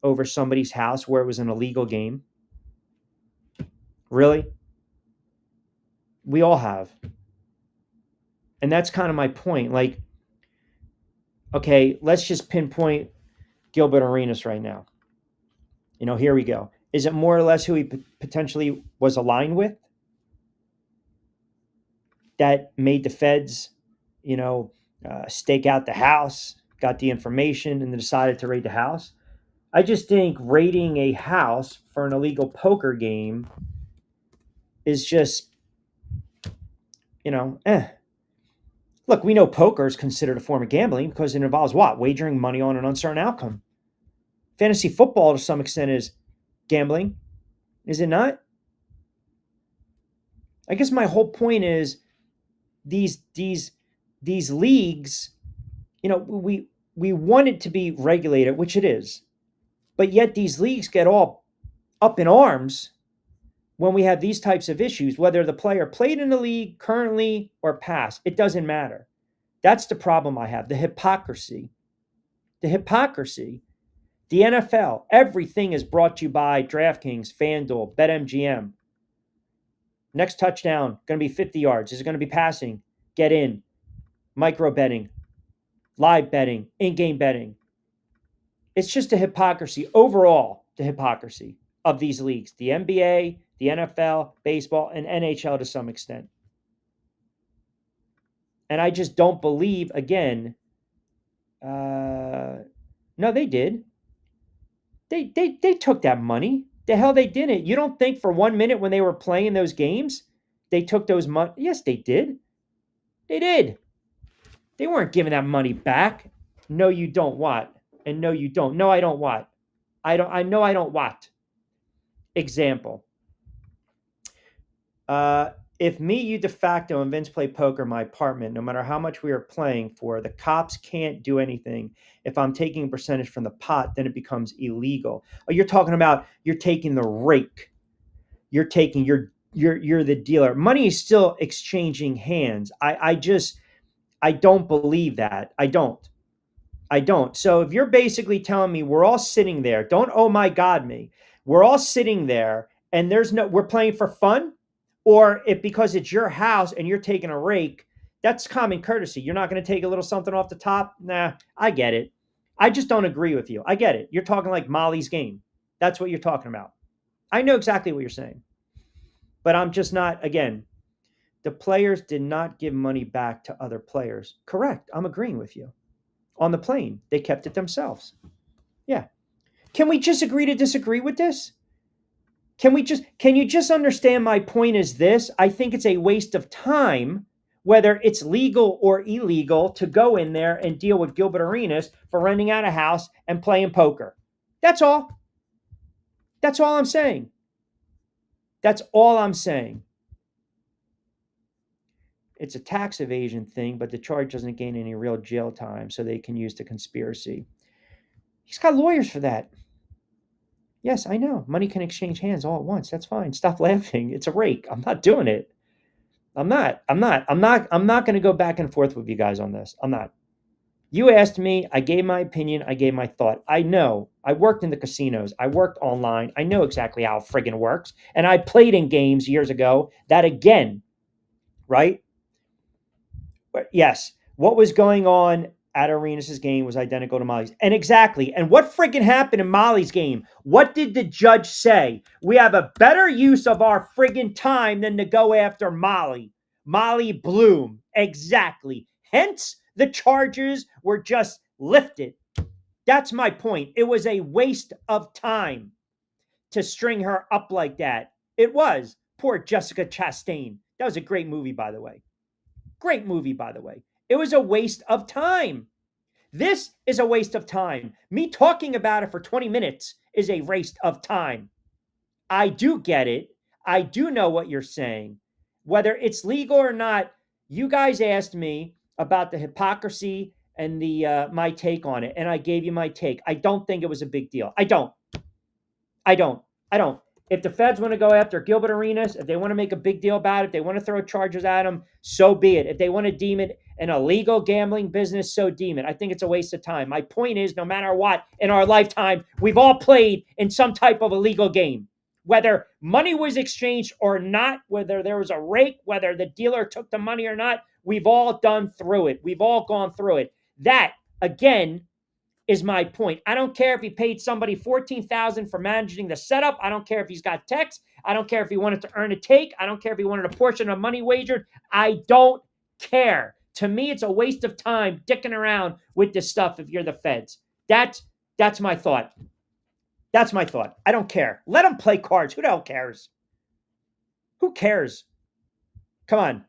over somebody's house where it was an illegal game? Really? We all have. And that's kind of my point. Like, okay, let's just pinpoint Gilbert Arenas right now. Here we go. Is it more or less who he potentially was aligned with that made the feds, stake out the house, got the information, and then decided to raid the house. I just think raiding a house for an illegal poker game is just, Look, we know poker is considered a form of gambling because it involves what? Wagering money on an uncertain outcome. Fantasy football, to some extent, is gambling. Is it not? I guess my whole point is these leagues, we want it to be regulated, which it is. But yet these leagues get all up in arms when we have these types of issues, whether the player played in the league currently or past. It doesn't matter. That's the problem I have, the hypocrisy. The hypocrisy. The NFL, everything is brought to you by DraftKings, FanDuel, BetMGM. Next touchdown, going to be 50 yards. Is it going to be passing? Get in. Micro betting, live betting, in-game betting. It's just a hypocrisy overall, the hypocrisy of these leagues, the NBA, the NFL, baseball, and NHL to some extent. And I just don't believe, again, no, they did. They took that money. The hell they didn't. You don't think for 1 minute when they were playing those games, they took those money? Yes, they did. They did. They weren't giving that money back. No, you don't what? And no, you don't. No, I don't what? I know I don't what? Example. If me, you de facto, and Vince play poker in my apartment, no matter how much we are playing for, the cops can't do anything. If I'm taking a percentage from the pot, then it becomes illegal. Oh, you're talking about you're taking the rake. You're taking you're the dealer. Money is still exchanging hands. I don't believe that. I don't. So if you're basically telling me we're all sitting there, don't oh my God me. We're all sitting there and we're playing for fun, or because it's your house and you're taking a rake, that's common courtesy. You're not going to take a little something off the top? Nah, I get it. I just don't agree with you. I get it. You're talking like Molly's game. That's what you're talking about. I know exactly what you're saying. But I'm just not, again, the players did not give money back to other players. Correct. I'm agreeing with you. On the plane, they kept it themselves. Yeah. Can we just agree to disagree with this? Can you just understand my point is this? I think it's a waste of time, whether it's legal or illegal, to go in there and deal with Gilbert Arenas for renting out a house and playing poker. That's all. That's all I'm saying. That's all I'm saying. It's a tax evasion thing, but the charge doesn't gain any real jail time, so they can use the conspiracy. He's got lawyers for that. Yes, I know. Money can exchange hands all at once. That's fine. Stop laughing. It's a rake. I'm not doing it. I'm not going to go back and forth with you guys on this. I'm not. You asked me. I gave my opinion. I gave my thought. I know. I worked in the casinos. I worked online. I know exactly how it friggin' works. And I played in games years ago that again, right? But yes, what was going on at Arenas' game was identical to Molly's. And exactly. And what friggin' happened in Molly's game? What did the judge say? We have a better use of our friggin' time than to go after Molly. Molly Bloom. Exactly. Hence, the charges were just lifted. That's my point. It was a waste of time to string her up like that. It was. Poor Jessica Chastain. That was a great movie, by the way. Great movie, by the way. It was a waste of time. This is a waste of time. Me talking about it for 20 minutes is a waste of time. I do get it. I do know what you're saying. Whether it's legal or not, you guys asked me about the hypocrisy and the my take on it, and I gave you my take. I don't think it was a big deal. I don't. If the feds want to go after Gilbert Arenas, if they want to make a big deal about it, if they want to throw charges at him, so be it. If they want to deem it an illegal gambling business, so deem it. I think it's a waste of time. My point is, no matter what, in our lifetime, we've all played in some type of illegal game. Whether money was exchanged or not, whether there was a rake, whether the dealer took the money or not, we've all done through it. We've all gone through it. That, again, is my point. I don't care if he paid somebody $14,000 for managing the setup. I don't care if he's got text. I don't care if he wanted to earn a take. I don't care if he wanted a portion of money wagered. I don't care. To me, it's a waste of time dicking around with this stuff if you're the feds. That's my thought. That's my thought. I don't care. Let them play cards. Who the hell cares? Who cares? Come on.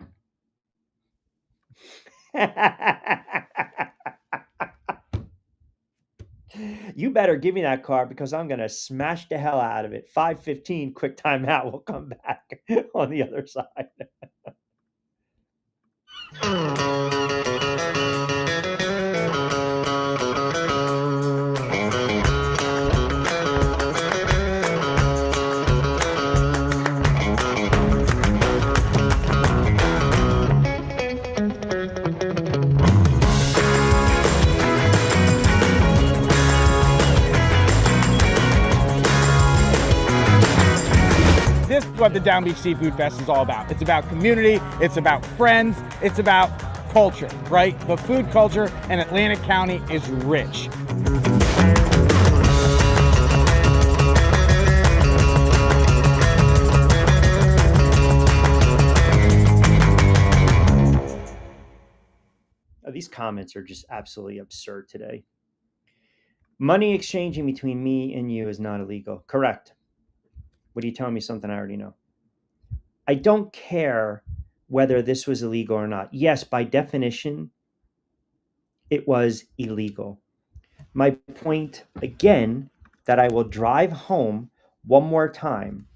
You better give me that card because I'm going to smash the hell out of it. 5:15, quick timeout. We'll come back on the other side. This is what the Down Beach Seafood Fest is all about. It's about community, it's about friends, it's about culture, right? The food culture in Atlantic County is rich. These comments are just absolutely absurd today. Money exchanging between me and you is not illegal. Correct. What are you telling me? Something I already know. I don't care whether this was illegal or not. Yes, by definition, it was illegal. My point, again, that I will drive home one more time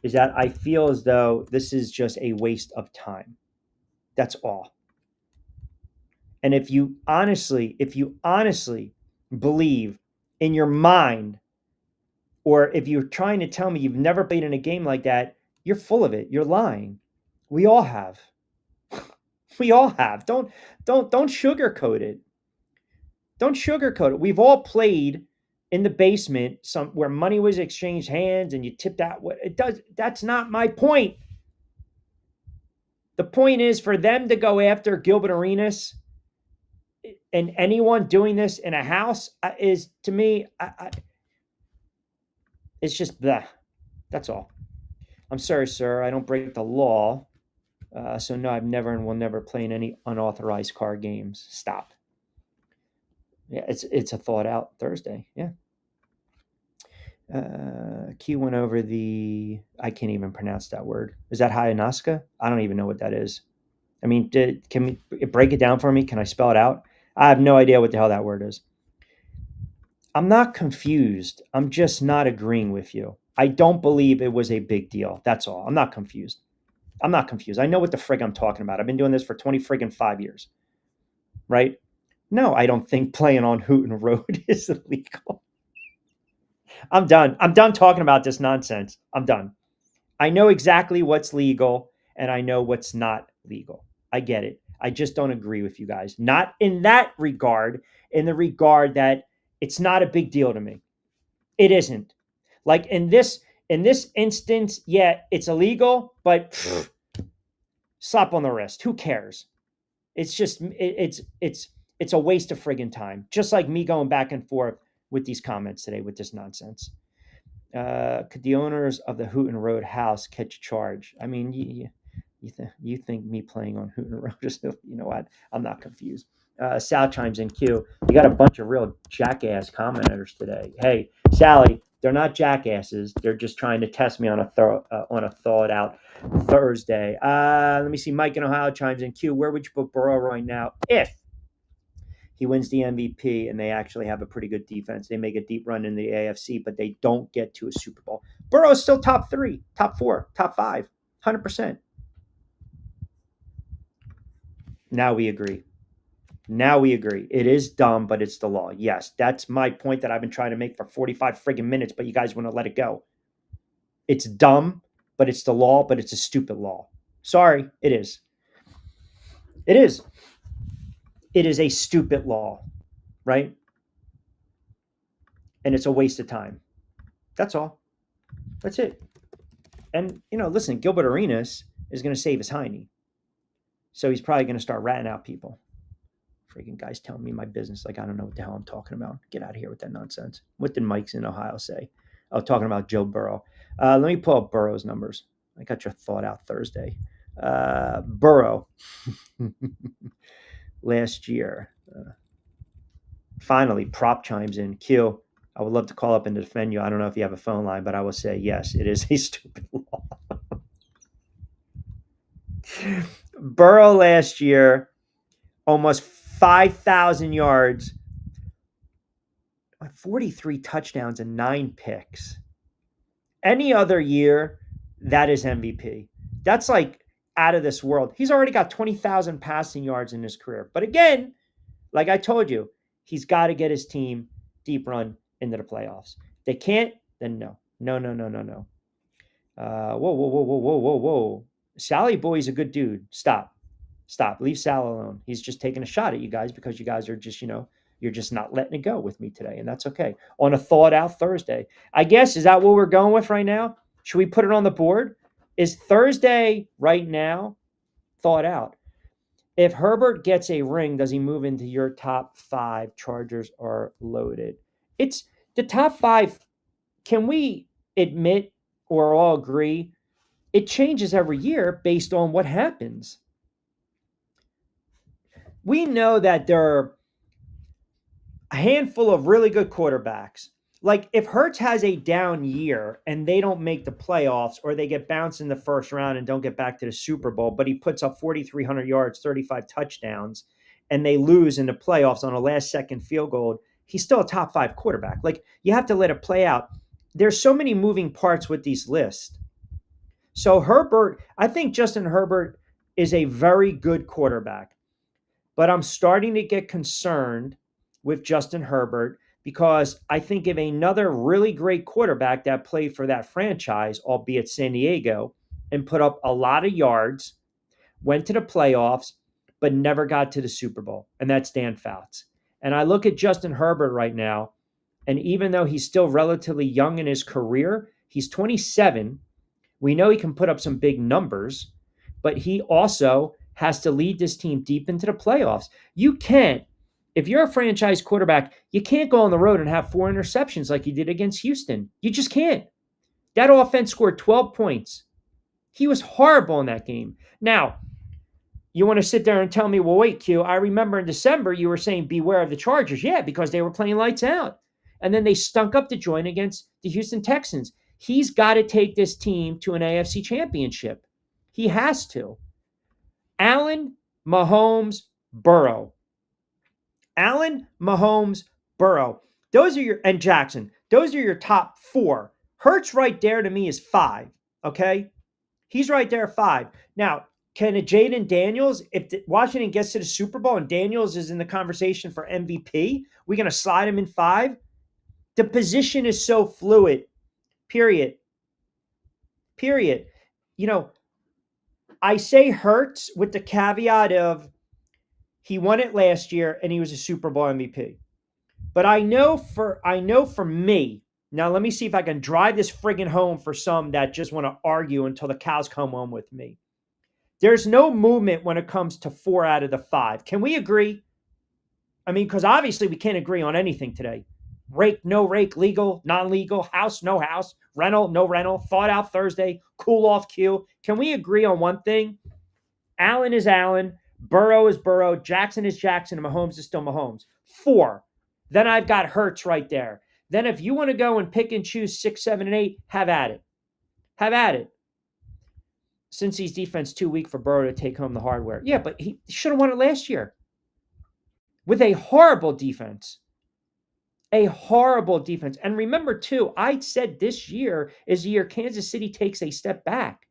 is that I feel as though this is just a waste of time. That's all. And if you honestly believe in your mind, or if you're trying to tell me you've never played in a game like that, you're full of it. You're lying. We all have. We all have. Don't sugarcoat it. Don't sugarcoat it. We've all played in the basement where money was exchanged hands and you tipped out what it does. That's not my point. The point is for them to go after Gilbert Arenas and anyone doing this in a house is, to me, it's just blah. That's all. I'm sorry, sir. I don't break the law. So no, I've never and will never play in any unauthorized card games. Stop. Yeah, it's a thought out Thursday. Yeah. Q went over I can't even pronounce that word. Is that Hayanaska? I don't even know what that is. I mean, can we break it down for me? Can I spell it out? I have no idea what the hell that word is. I'm not confused. I'm just not agreeing with you. I don't believe it was a big deal. That's all. I'm not confused. I know what the frig I'm talking about. I've been doing this for 5 years. Right? No, I don't think playing on Hooten Road is illegal. I'm done. I'm done talking about this nonsense. I'm done. I know exactly what's legal and I know what's not legal. I get it. I just don't agree with you guys. Not in that regard, in the regard that it's not a big deal to me. It isn't. Like in this instance, yeah, it's illegal, but slap on the wrist. Who cares? It's just it's a waste of friggin' time. Just like me going back and forth with these comments today with this nonsense. Could the owners of the Hooten Road house catch a charge? I mean, you think me playing on Hooten Road is, you know what? I'm not confused. Sal chimes in. Q, you got a bunch of real jackass commenters today. Hey, Sally, they're not jackasses. They're just trying to test me on a thought out Thursday. Let me see. Mike in Ohio chimes in. Q, where would you put Burrow right now if he wins the MVP and they actually have a pretty good defense? They make a deep run in the AFC, but they don't get to a Super Bowl. Burrow is still top 3, top 4, top 5, 100%. Now we agree. It is dumb, but it's the law. Yes, that's my point that I've been trying to make for 45 friggin' minutes, but you guys want to let it go. It's dumb, but it's the law, but it's a stupid law. Sorry, it is. It is. It is a stupid law, right? And it's a waste of time. That's all. That's it. And, listen, Gilbert Arenas is going to save his hiney. So he's probably going to start ratting out people. Freaking guys telling me my business like I don't know what the hell I'm talking about. Get out of here with that nonsense. What did Mike's in Ohio say? Oh, talking about Joe Burrow. Let me pull up Burrow's numbers. I got your thought out Thursday. Burrow last year. Finally, Prop chimes in. Q, I would love to call up and defend you. I don't know if you have a phone line, but I will say yes, it is a stupid law. Burrow last year, almost 5,000 yards, 43 touchdowns, and 9 picks. Any other year, that is MVP. That's like out of this world. He's already got 20,000 passing yards in his career. But again, like I told you, he's got to get his team deep run into the playoffs. If they can't, then no. No. Whoa. Sally Boy's a good dude. Stop. Leave Sal alone. He's just taking a shot at you guys because you guys are just, you're just not letting it go with me today. And that's okay. On a thought out Thursday. I guess, is that what we're going with right now? Should we put it on the board? Is Thursday right now thought out? If Herbert gets a ring, does he move into your top 5? Chargers are loaded. It's the top 5. Can we admit or all agree it changes every year based on what happens? We know that there are a handful of really good quarterbacks. Like if Hurts has a down year and they don't make the playoffs or they get bounced in the first round and don't get back to the Super Bowl, but he puts up 4,300 yards, 35 touchdowns, and they lose in the playoffs on a last-second field goal, he's still a top 5 quarterback. Like you have to let it play out. There's so many moving parts with these lists. So Herbert, I think Justin Herbert is a very good quarterback, but I'm starting to get concerned with Justin Herbert because I think of another really great quarterback that played for that franchise, albeit San Diego, and put up a lot of yards, went to the playoffs, but never got to the Super Bowl, and that's Dan Fouts. And I look at Justin Herbert right now, and even though he's still relatively young in his career, he's 27. We know he can put up some big numbers, but he also has to lead this team deep into the playoffs. You can't. If you're a franchise quarterback, you can't go on the road and have 4 interceptions like you did against Houston. You just can't. That offense scored 12 points. He was horrible in that game. Now, you want to sit there and tell me, well, wait, Q, I remember in December you were saying beware of the Chargers. Yeah, because they were playing lights out. And then they stunk up the joint against the Houston Texans. He's got to take this team to an AFC championship. He has to. Allen, Mahomes, Burrow. Allen, Mahomes, Burrow. Those are and Jackson. Those are your top 4. Hurts right there to me is 5. Okay? He's right there at 5. Now, can a Jaden Daniels, if Washington gets to the Super Bowl and Daniels is in the conversation for MVP, we're going to slide him in 5? The position is so fluid. Period. I say Hurts with the caveat of he won it last year and he was a Super Bowl MVP. But I know for me, now let me see if I can drive this friggin' home for some that just want to argue until the cows come home with me. There's no movement when it comes to 4 out of the 5. Can we agree? I mean, because obviously we can't agree on anything today. Rake, no rake, legal, non-legal, house, no house, rental, no rental, thought out Thursday, cool off Q. Can we agree on one thing? Allen is Allen, Burrow is Burrow, Jackson is Jackson, and Mahomes is still Mahomes. 4. Then I've got Hurts right there. Then if you want to go and pick and choose 6, 7, and 8, have at it. Have at it. Cincy's defense too weak for Burrow to take home the hardware. Yeah, but he should have won it last year with a horrible defense. A horrible defense. And remember, too, I said this year is the year Kansas City takes a step back,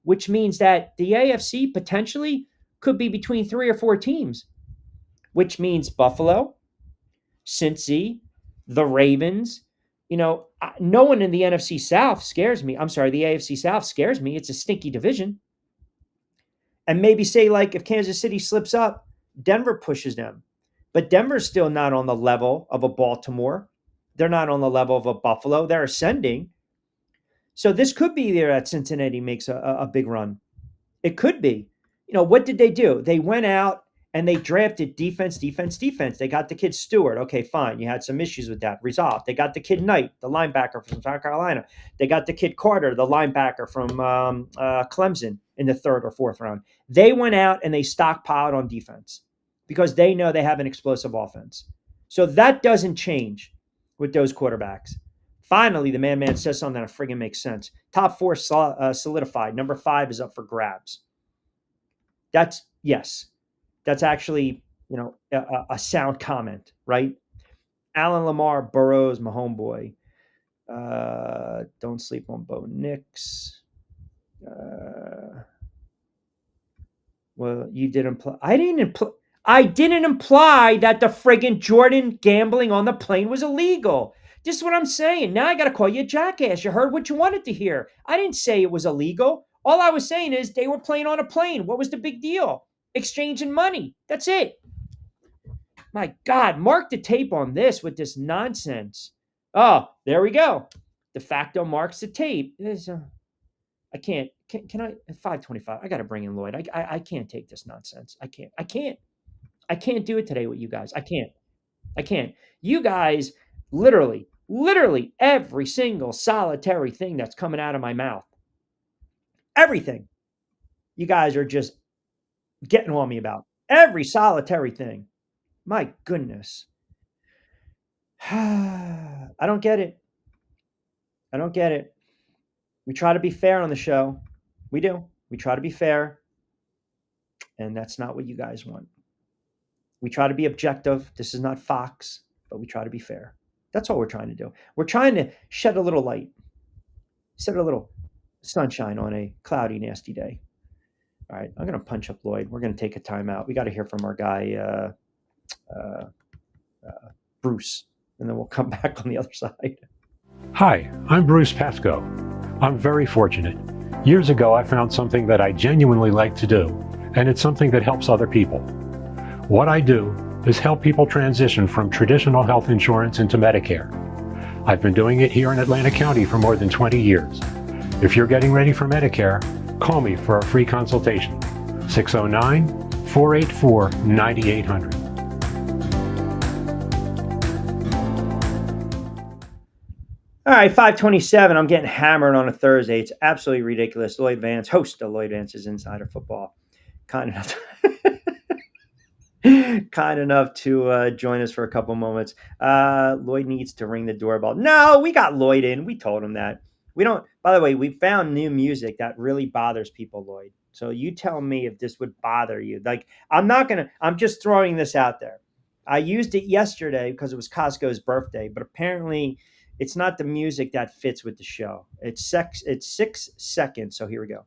which means that the AFC potentially could be between 3 or 4 teams, which means Buffalo, Cincy, the Ravens. No one in the NFC South scares me. I'm sorry, the AFC South scares me. It's a stinky division. And maybe say, like, if Kansas City slips up, Denver pushes them. But Denver's still not on the level of a Baltimore. They're not on the level of a Buffalo. They're ascending. So this could be there that Cincinnati makes a big run. It could be. What did they do? They went out And they drafted defense. They got the kid Stewart. Okay, fine. You had some issues with that. Resolved. They got the kid Knight, the linebacker from South Carolina. They got the kid Carter, the linebacker from Clemson in the 3rd or 4th round. They went out and they stockpiled on defense because they know they have an explosive offense. So that doesn't change with those quarterbacks. Finally, the man says something that friggin' makes sense. Top 4 solidified. Number 5 is up for grabs. That's actually, a sound comment, right? Alan Lamar, Burrows, my homeboy. Don't sleep on Bo Nix. Well, you did imply. I didn't imply that the friggin' Jordan gambling on the plane was illegal. This is what I'm saying. Now I got to call you a jackass. You heard what you wanted to hear. I didn't say it was illegal. All I was saying is they were playing on a plane. What was the big deal? Exchanging money. That's it. My God, mark the tape on this with this nonsense. Oh, there we go. De facto marks the tape. I can't. Can I? At 5:25, I got to bring in Lloyd. I can't take this nonsense. I can't do it today with you guys. I can't. You guys, literally every single solitary thing that's coming out of my mouth, everything, you guys are just getting on me about. Every solitary thing. My goodness. I don't get it. We try to be fair on the show. We do. We try to be fair. And that's not what you guys want. We try to be objective. This is not Fox, but we try to be fair. That's all we're trying to do. We're trying to shed a little light, set a little sunshine on a cloudy, nasty day. All right, I'm going to punch up Lloyd. We're going to take a timeout. We got to hear from our guy, Bruce, and then we'll come back on the other side. Hi, I'm Bruce Pascoe. I'm very fortunate. Years ago, I found something that I genuinely like to do, and it's something that helps other people. What I do is help people transition from traditional health insurance into Medicare. I've been doing it here in Atlantic County for more than 20 years. If you're getting ready for Medicare, call me for a free consultation. 609-484-9800. All right, 5:27. I'm getting hammered on a Thursday. It's absolutely ridiculous. Lloyd Vance, host of Lloyd Vance's Insider Football, kind enough to join us for a couple moments. Lloyd needs to ring the doorbell. No, we got Lloyd in. We told him that. We don't. By the way, we found new music that really bothers people, Lloyd. So you tell me if this would bother you. Like, I'm just throwing this out there. I used it yesterday because it was Costco's birthday, but apparently it's not the music that fits with the show. It's 6 seconds. So here we go.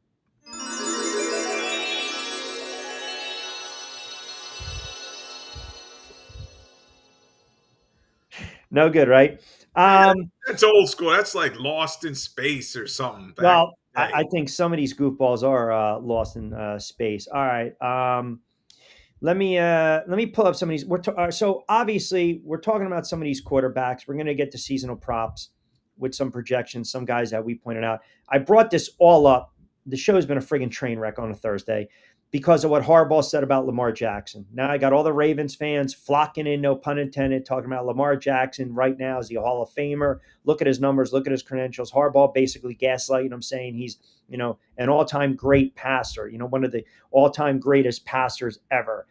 No good, right? That's old school. That's like Lost in Space or something. Well, I think some of these goofballs are lost in space. All right. Let me pull up some of these. So obviously we're talking about some of these quarterbacks. We're going to get to seasonal props with some projections, some guys that we pointed out. I brought this all up. The show's been a friggin' train wreck on a Thursday because of what Harbaugh said about Lamar Jackson. Now I got all the Ravens fans flocking in, no pun intended, talking about Lamar Jackson right now. Is he a Hall of Famer? Look at his numbers. Look at his credentials. Harbaugh basically gaslighting him, saying he's, an all-time great passer, one of the all-time greatest passers ever.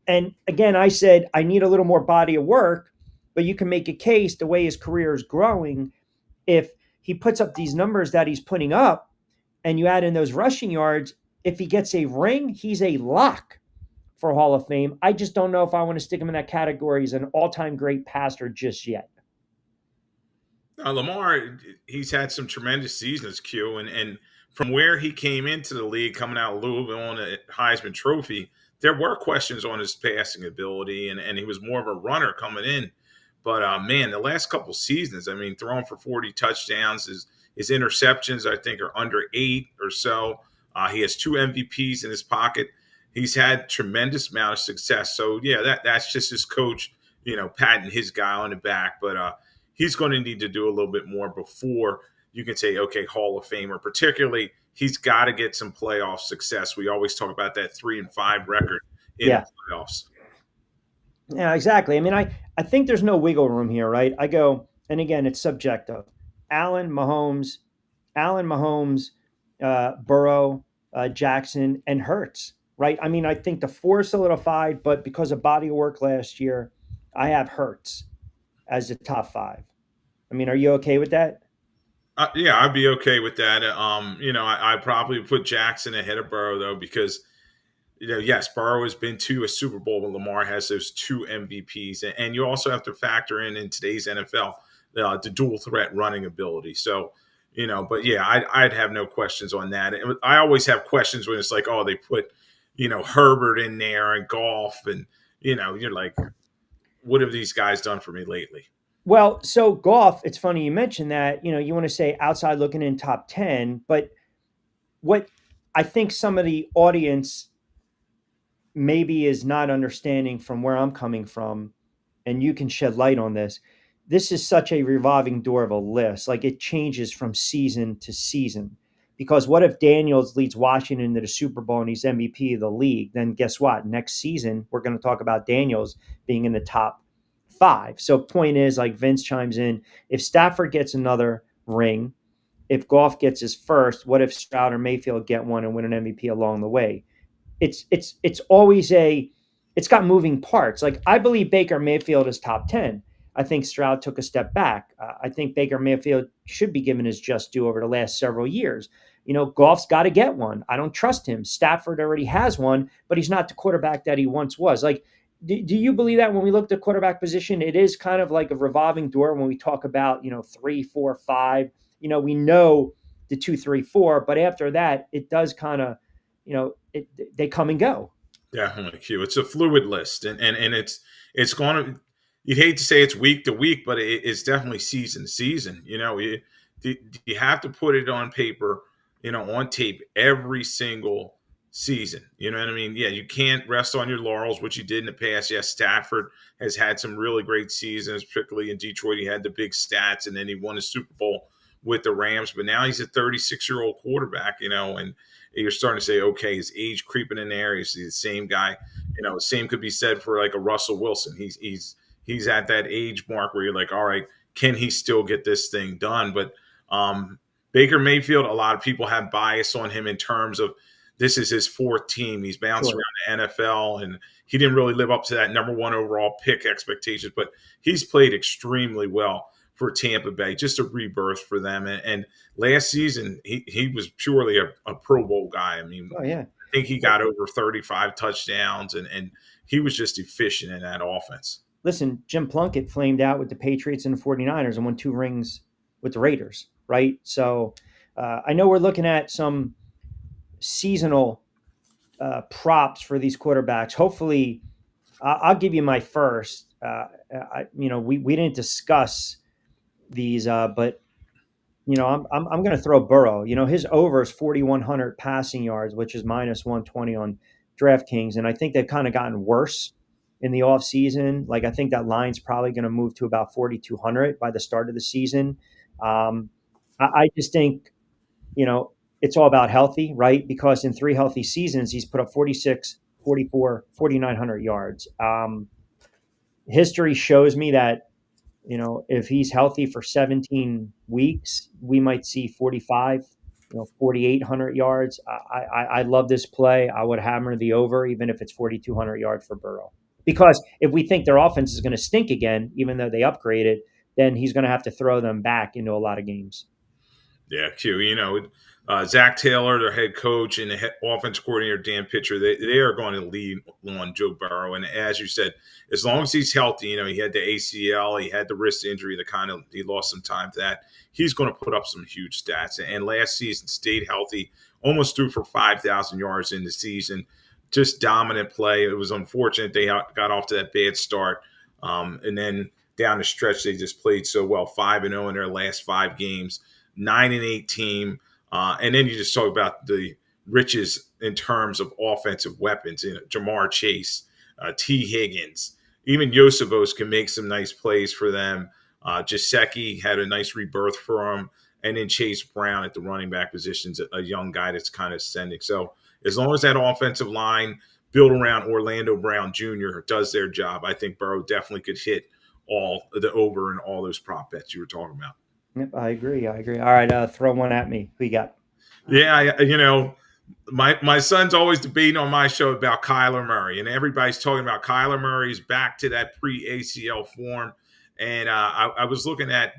And again, I said, I need a little more body of work, but you can make a case the way his career is growing. If he puts up these numbers that he's putting up and you add in those rushing yards, if he gets a ring, he's a lock for Hall of Fame. I just don't know if I want to stick him in that category as an all-time great passer just yet. Lamar, he's had some tremendous seasons, Q, and from where he came into the league, coming out of Louisville on a Heisman Trophy, there were questions on his passing ability, and he was more of a runner coming in. But, man, the last couple seasons, throwing for 40 touchdowns, his interceptions, I think, are under 8 or so. He has 2 MVPs in his pocket. He's had tremendous amount of success. So, yeah, that's just his coach, patting his guy on the back. But he's going to need to do a little bit more before you can say, okay, Hall of Famer. Particularly, he's got to get some playoff success. We always talk about that 3-5 record in Yeah. the playoffs. Yeah, exactly. I mean, I think there's no wiggle room here, right? I go, and again, it's subjective. Allen, Mahomes, Allen, Mahomes, Burrow, Jackson, and Hurts, right? I mean, I think the four solidified, but because of body of work last year, I have Hurts as the top five. I mean, are you okay with that? Yeah, I'd be okay with that. I'd probably put Jackson ahead of Burrow though, because yes, Burrow has been to a Super Bowl, but Lamar has those two MVPs, and you also have to factor in today's NFL the dual threat running ability. So, but yeah, I'd have no questions on that. I always have questions when it's like, oh, they put, Herbert in there and Golf, and you're like, what have these guys done for me lately? Well, so golf, it's funny you mentioned that, you want to say outside looking in top 10, but what I think some of the audience maybe is not understanding from where I'm coming from, and you can shed light on this. This is such a revolving door of a list. Like it changes from season to season. Because what if Daniels leads Washington into the Super Bowl and he's MVP of the league? Then guess what? Next season, we're going to talk about Daniels being in the top five. So point is, like Vince chimes in, if Stafford gets another ring, if Goff gets his first, what if Stroud or Mayfield get one and win an MVP along the way? It's always it's got moving parts. Like I believe Baker Mayfield is top 10. I think Stroud took a step back. I think Baker Mayfield should be given his just due over the last several years. Goff's got to get one. I don't trust him. Stafford already has one, but he's not the quarterback that he once was. Like, do you believe that when we look at the quarterback position, it is kind of like a revolving door when we talk about, 3, 4, 5, we know the 2, 3, 4, but after that, it does kind of, they come and go. Definitely, Q. It's a fluid list, and it's going to. You'd hate to say it's week to week, but it's definitely season to season. You have to put it on paper, on tape every single season. You know what I mean? Yeah, you can't rest on your laurels, which you did in the past. Yes, Stafford has had some really great seasons, particularly in Detroit. He had the big stats, and then he won a Super Bowl with the Rams. But now he's a 36-year-old quarterback, and you're starting to say, okay, his age creeping in there. He's the same guy. Same could be said for like a Russell Wilson. He's at that age mark where you're like, all right, can he still get this thing done? But Baker Mayfield, a lot of people have bias on him in terms of this is his fourth team. He's bounced around the NFL, and he didn't really live up to that number one overall pick expectations, but he's played extremely well for Tampa Bay, just a rebirth for them. And last season, he was purely a Pro Bowl guy. I mean, I think he got over 35 touchdowns, and he was just efficient in that offense. Listen, Jim Plunkett flamed out with the Patriots and the 49ers and won 2 rings with the Raiders, right? So I know we're looking at some seasonal props for these quarterbacks. Hopefully, I'll give you my first. We didn't discuss these, but I'm going to throw Burrow. His over is 4,100 passing yards, which is minus 120 on DraftKings, and I think they've kind of gotten worse in the offseason. Like I think that line's probably going to move to about 4,200 by the start of the season. I just think, it's all about healthy, right? Because in 3 healthy seasons, he's put up 46, 44, 4,900 yards. History shows me that, if he's healthy for 17 weeks, we might see 45, 4,800 yards. I love this play. I would hammer the over, even if it's 4,200 yards for Burrow. Because if we think their offense is going to stink again, even though they upgraded, then he's going to have to throw them back into a lot of games. Yeah, Q. Zach Taylor, their head coach, and the offense coordinator, Dan Pitcher, they are going to lead on Joe Burrow. And as you said, as long as he's healthy, he had the ACL, he had the wrist injury that he lost some time to that. He's going to put up some huge stats. And last season stayed healthy, almost threw for 5,000 yards in the season. Just dominant play. It was unfortunate they got off to that bad start. And then down the stretch, they just played so well, 5-0 in their last 5 games, 9-8 team. And then you just talk about the riches in terms of offensive weapons. Jamar Chase, T. Higgins, even Yosevos can make some nice plays for them. Gesicki had a nice rebirth for him. And then Chase Brown at the running back position's a young guy that's kind of ascending. So as long as that offensive line built around Orlando Brown Jr. does their job, I think Burrow definitely could hit all the over and all those prop bets you were talking about. Yep, I agree. All right, throw one at me. Who you got? Yeah, my son's always debating on my show about Kyler Murray, and everybody's talking about Kyler Murray's back to that pre-ACL form. And I was looking at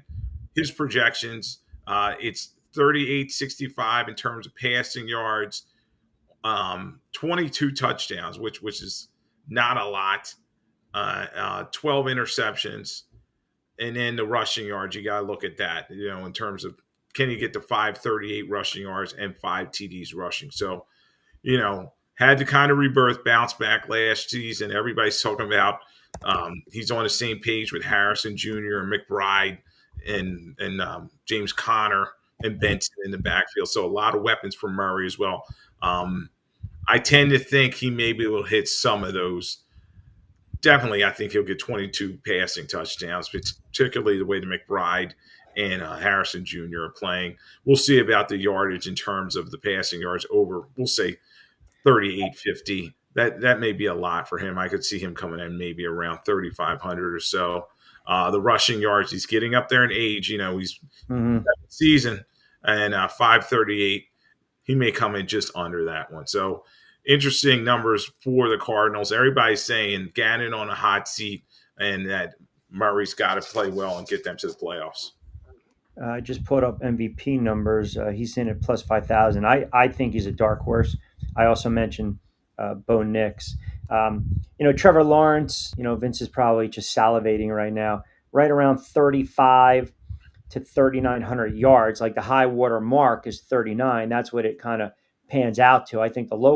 his projections. It's 38.65 in terms of passing yards, 22 touchdowns, which is not a lot, 12 interceptions, and then the rushing yards. You got to look at that, in terms of can you get to 538 rushing yards and 5 TDs rushing. So, had to kind of rebirth, bounce back last season. Everybody's talking about he's on the same page with Harrison Jr. and McBride and James Conner and Benson in the backfield. So a lot of weapons for Murray as well. I tend to think he maybe will hit some of those. Definitely, I think he'll get 22 passing touchdowns, particularly the way the McBride and Harrison Jr. are playing. We'll see about the yardage in terms of the passing yards over, we'll say 38.50. That may be a lot for him. I could see him coming in maybe around 3,500 or so. The rushing yards, he's getting up there in age. He's season, and 538. He may come in just under that one. So interesting numbers for the Cardinals. Everybody's saying Gannon on a hot seat, and that Murray's got to play well and get them to the playoffs. I just put up MVP numbers. He's in at plus 5,000. I think he's a dark horse. I also mentioned Bo Nix. Trevor Lawrence, Vince is probably just salivating right now, right around 35 to 3,900 yards. Like the high water mark is 39. That's what it kind of pans out to. I think the low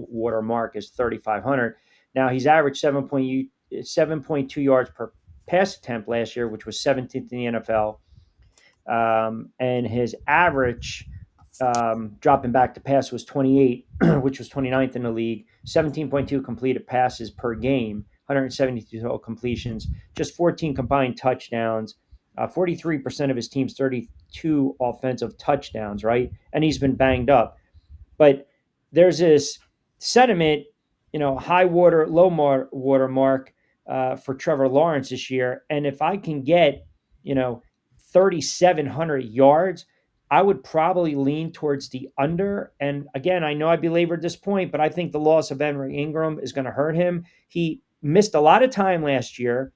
water mark is 3,500. Now he's averaged 7.2 yards per pass attempt last year, which was 17th in the NFL. And his average dropping back to pass was 28, which was 29th in the league. 17.2 completed passes per game, 172 total completions, just 14 combined touchdowns, 43% of his team's 32 offensive touchdowns, right? And he's been banged up. But there's this sentiment, high water, low water mark for Trevor Lawrence this year. And if I can get, 3,700 yards, I would probably lean towards the under. And again, I know I belabored this point, but I think the loss of Henry Ingram is going to hurt him. He missed a lot of time last year,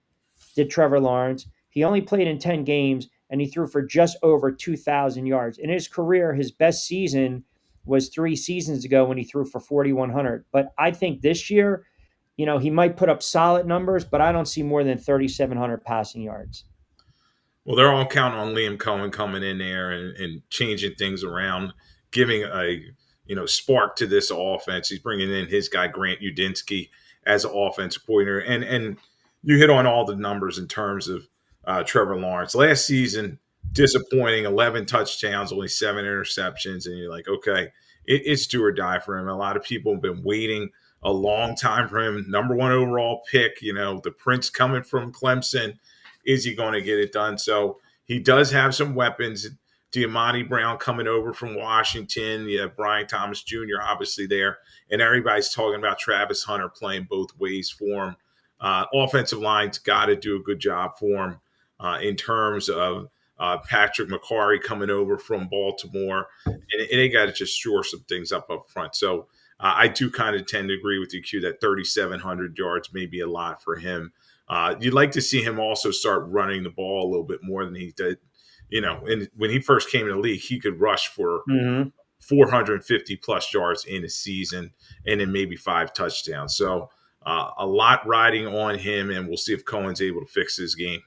did Trevor Lawrence. He only played in 10 games, and he threw for just over 2,000 yards. In his career, his best season was 3 seasons ago when he threw for 4,100. But I think this year, he might put up solid numbers, but I don't see more than 3,700 passing yards. Well, they're all counting on Liam Cohen coming in there and changing things around, giving a spark to this offense. He's bringing in his guy Grant Udinski as an offensive coordinator, and you hit on all the numbers in terms of Trevor Lawrence. Last season, disappointing, 11 touchdowns, only 7 interceptions, and you're like, okay, it's do or die for him. A lot of people have been waiting a long time for him. Number 1 overall pick, the Prince coming from Clemson. Is he going to get it done? So he does have some weapons. Diamante Brown coming over from Washington. You have Brian Thomas Jr. obviously there. And everybody's talking about Travis Hunter playing both ways for him. Offensive line's got to do a good job for him in terms of Patrick McCarry coming over from Baltimore. And they got to just shore some things up front. So I do kind of tend to agree with you, Q, that 3,700 yards may be a lot for him. You'd like to see him also start running the ball a little bit more than he did. And when he first came in the league, he could rush for 450 plus yards in a season and then maybe 5 touchdowns. So a lot riding on him, and we'll see if Cohen's able to fix his game.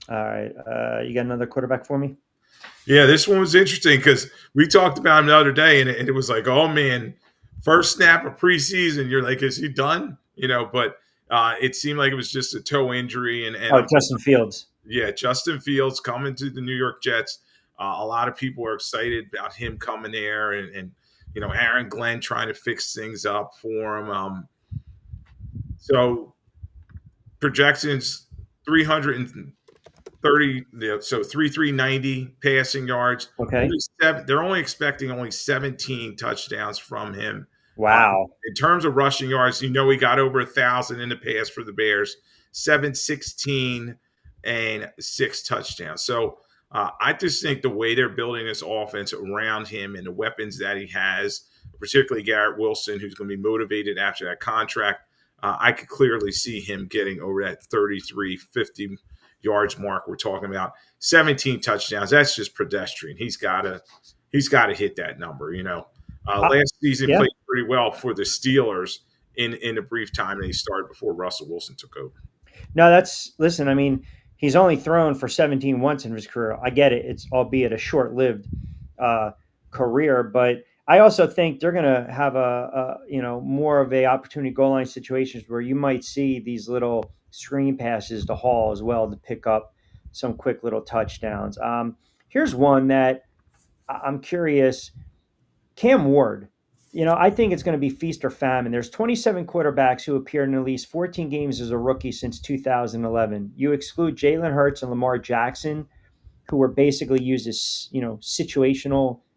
All right. You got another quarterback for me? Yeah, this one was interesting because we talked about him the other day, and it was like, oh, man, first snap of preseason, you're like, is he done? But it seemed like it was just a toe injury. And Justin Fields. Yeah, Justin Fields coming to the New York Jets. A lot of people are excited about him coming there, and Aaron Glenn trying to fix things up for him. So projections 330, so 3,390 passing yards. Okay, they're only expecting 17 touchdowns from him. Wow. In terms of rushing yards, he got over 1,000 in the past for the Bears, 716 and 6 touchdowns. So I just think the way they're building this offense around him and the weapons that he has, particularly Garrett Wilson, who's going to be motivated after that contract, I could clearly see him getting over that 33, 50 yards mark we're talking about. 17 touchdowns. That's just pedestrian. He's got to hit that number. Last season played pretty well for the Steelers in a brief time that he started before Russell Wilson took over. No, listen, I mean, he's only thrown for 17 once in his career. I get it. It's albeit a short-lived career, but I also think they're going to have more of a opportunity goal line situations where you might see these little screen passes to Hall as well to pick up some quick little touchdowns. Here's one that I'm curious. Cam Ward, I think it's going to be feast or famine. There's 27 quarterbacks who appeared in at least 14 games as a rookie since 2011. You exclude Jalen Hurts and Lamar Jackson, who were basically used as,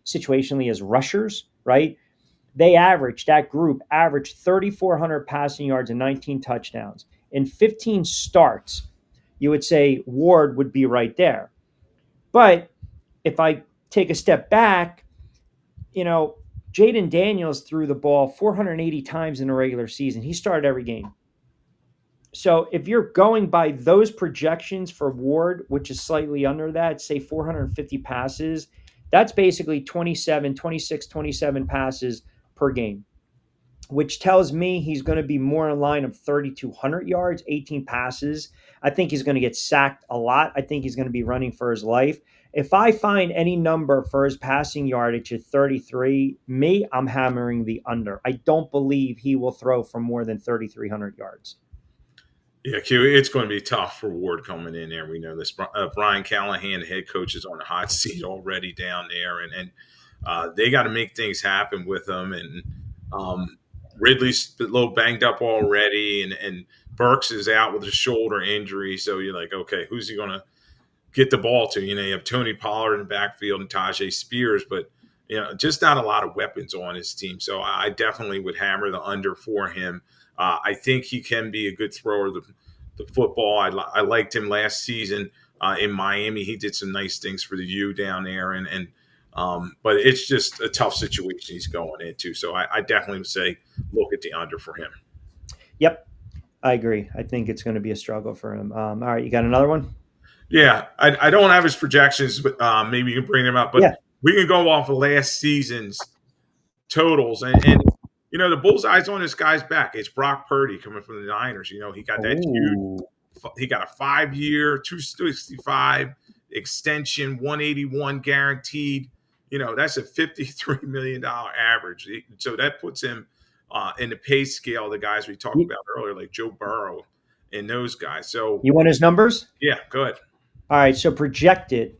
situationally as rushers, right? That group averaged 3,400 passing yards and 19 touchdowns. In 15 starts, you would say Ward would be right there. But if I take a step back, Jaden Daniels threw the ball 480 times in the regular season. He started every game. So if you're going by those projections for Ward, which is slightly under that, say 450 passes, that's basically 27 passes per game, which tells me he's going to be more in line of 3,200 yards, 18 passes. I think he's going to get sacked a lot. I think he's going to be running for his life. If I find any number for his passing yardage at 33, I'm hammering the under. I don't believe he will throw for more than 3,300 yards. Yeah, Q, it's going to be tough for Ward coming in there. We know this. Brian Callahan, the head coach, is on the hot seat already down there, and they got to make things happen with him. And Ridley's a little banged up already, and Burks is out with a shoulder injury. So you're like, okay, who's he going to get the ball to? You have Tony Pollard in the backfield and Tajay Spears, but just not a lot of weapons on his team. So I definitely would hammer the under for him. I think he can be a good thrower of the football. I liked him last season in Miami. He did some nice things for the U down there, but it's just a tough situation he's going into. So I definitely would say look at the under for him. Yep, I agree. I think it's going to be a struggle for him. All right, you got another one? Yeah, I don't have his projections, but maybe you can bring them up. But we can go off of last season's totals. And the bullseye's on this guy's back. It's Brock Purdy coming from the Niners. He got that huge – he got a 5-year, 265 extension, 181 guaranteed. That's a $53 million average. So that puts him in the pay scale of the guys we talked about earlier, like Joe Burrow and those guys. So you want his numbers? Yeah, go ahead. All right, so projected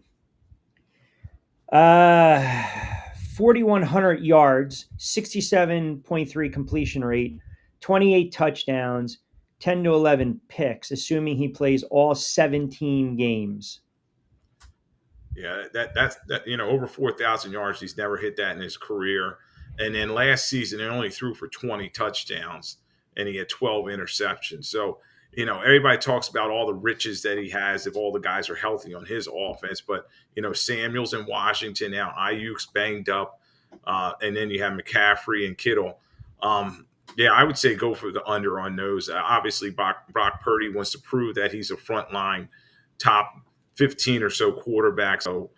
4,100 yards, 67.3 completion rate, 28 touchdowns, 10 to 11 picks, assuming he plays all 17 games. Yeah, that's over 4,000 yards. He's never hit that in his career. And then last season, he only threw for 20 touchdowns, and he had 12 interceptions. So, everybody talks about all the riches that he has if all the guys are healthy on his offense. But, Samuel's in Washington now. Ayuk's banged up. And then you have McCaffrey and Kittle. I would say go for the under on those. Obviously, Brock Purdy wants to prove that he's a frontline top 15 or so quarterback. So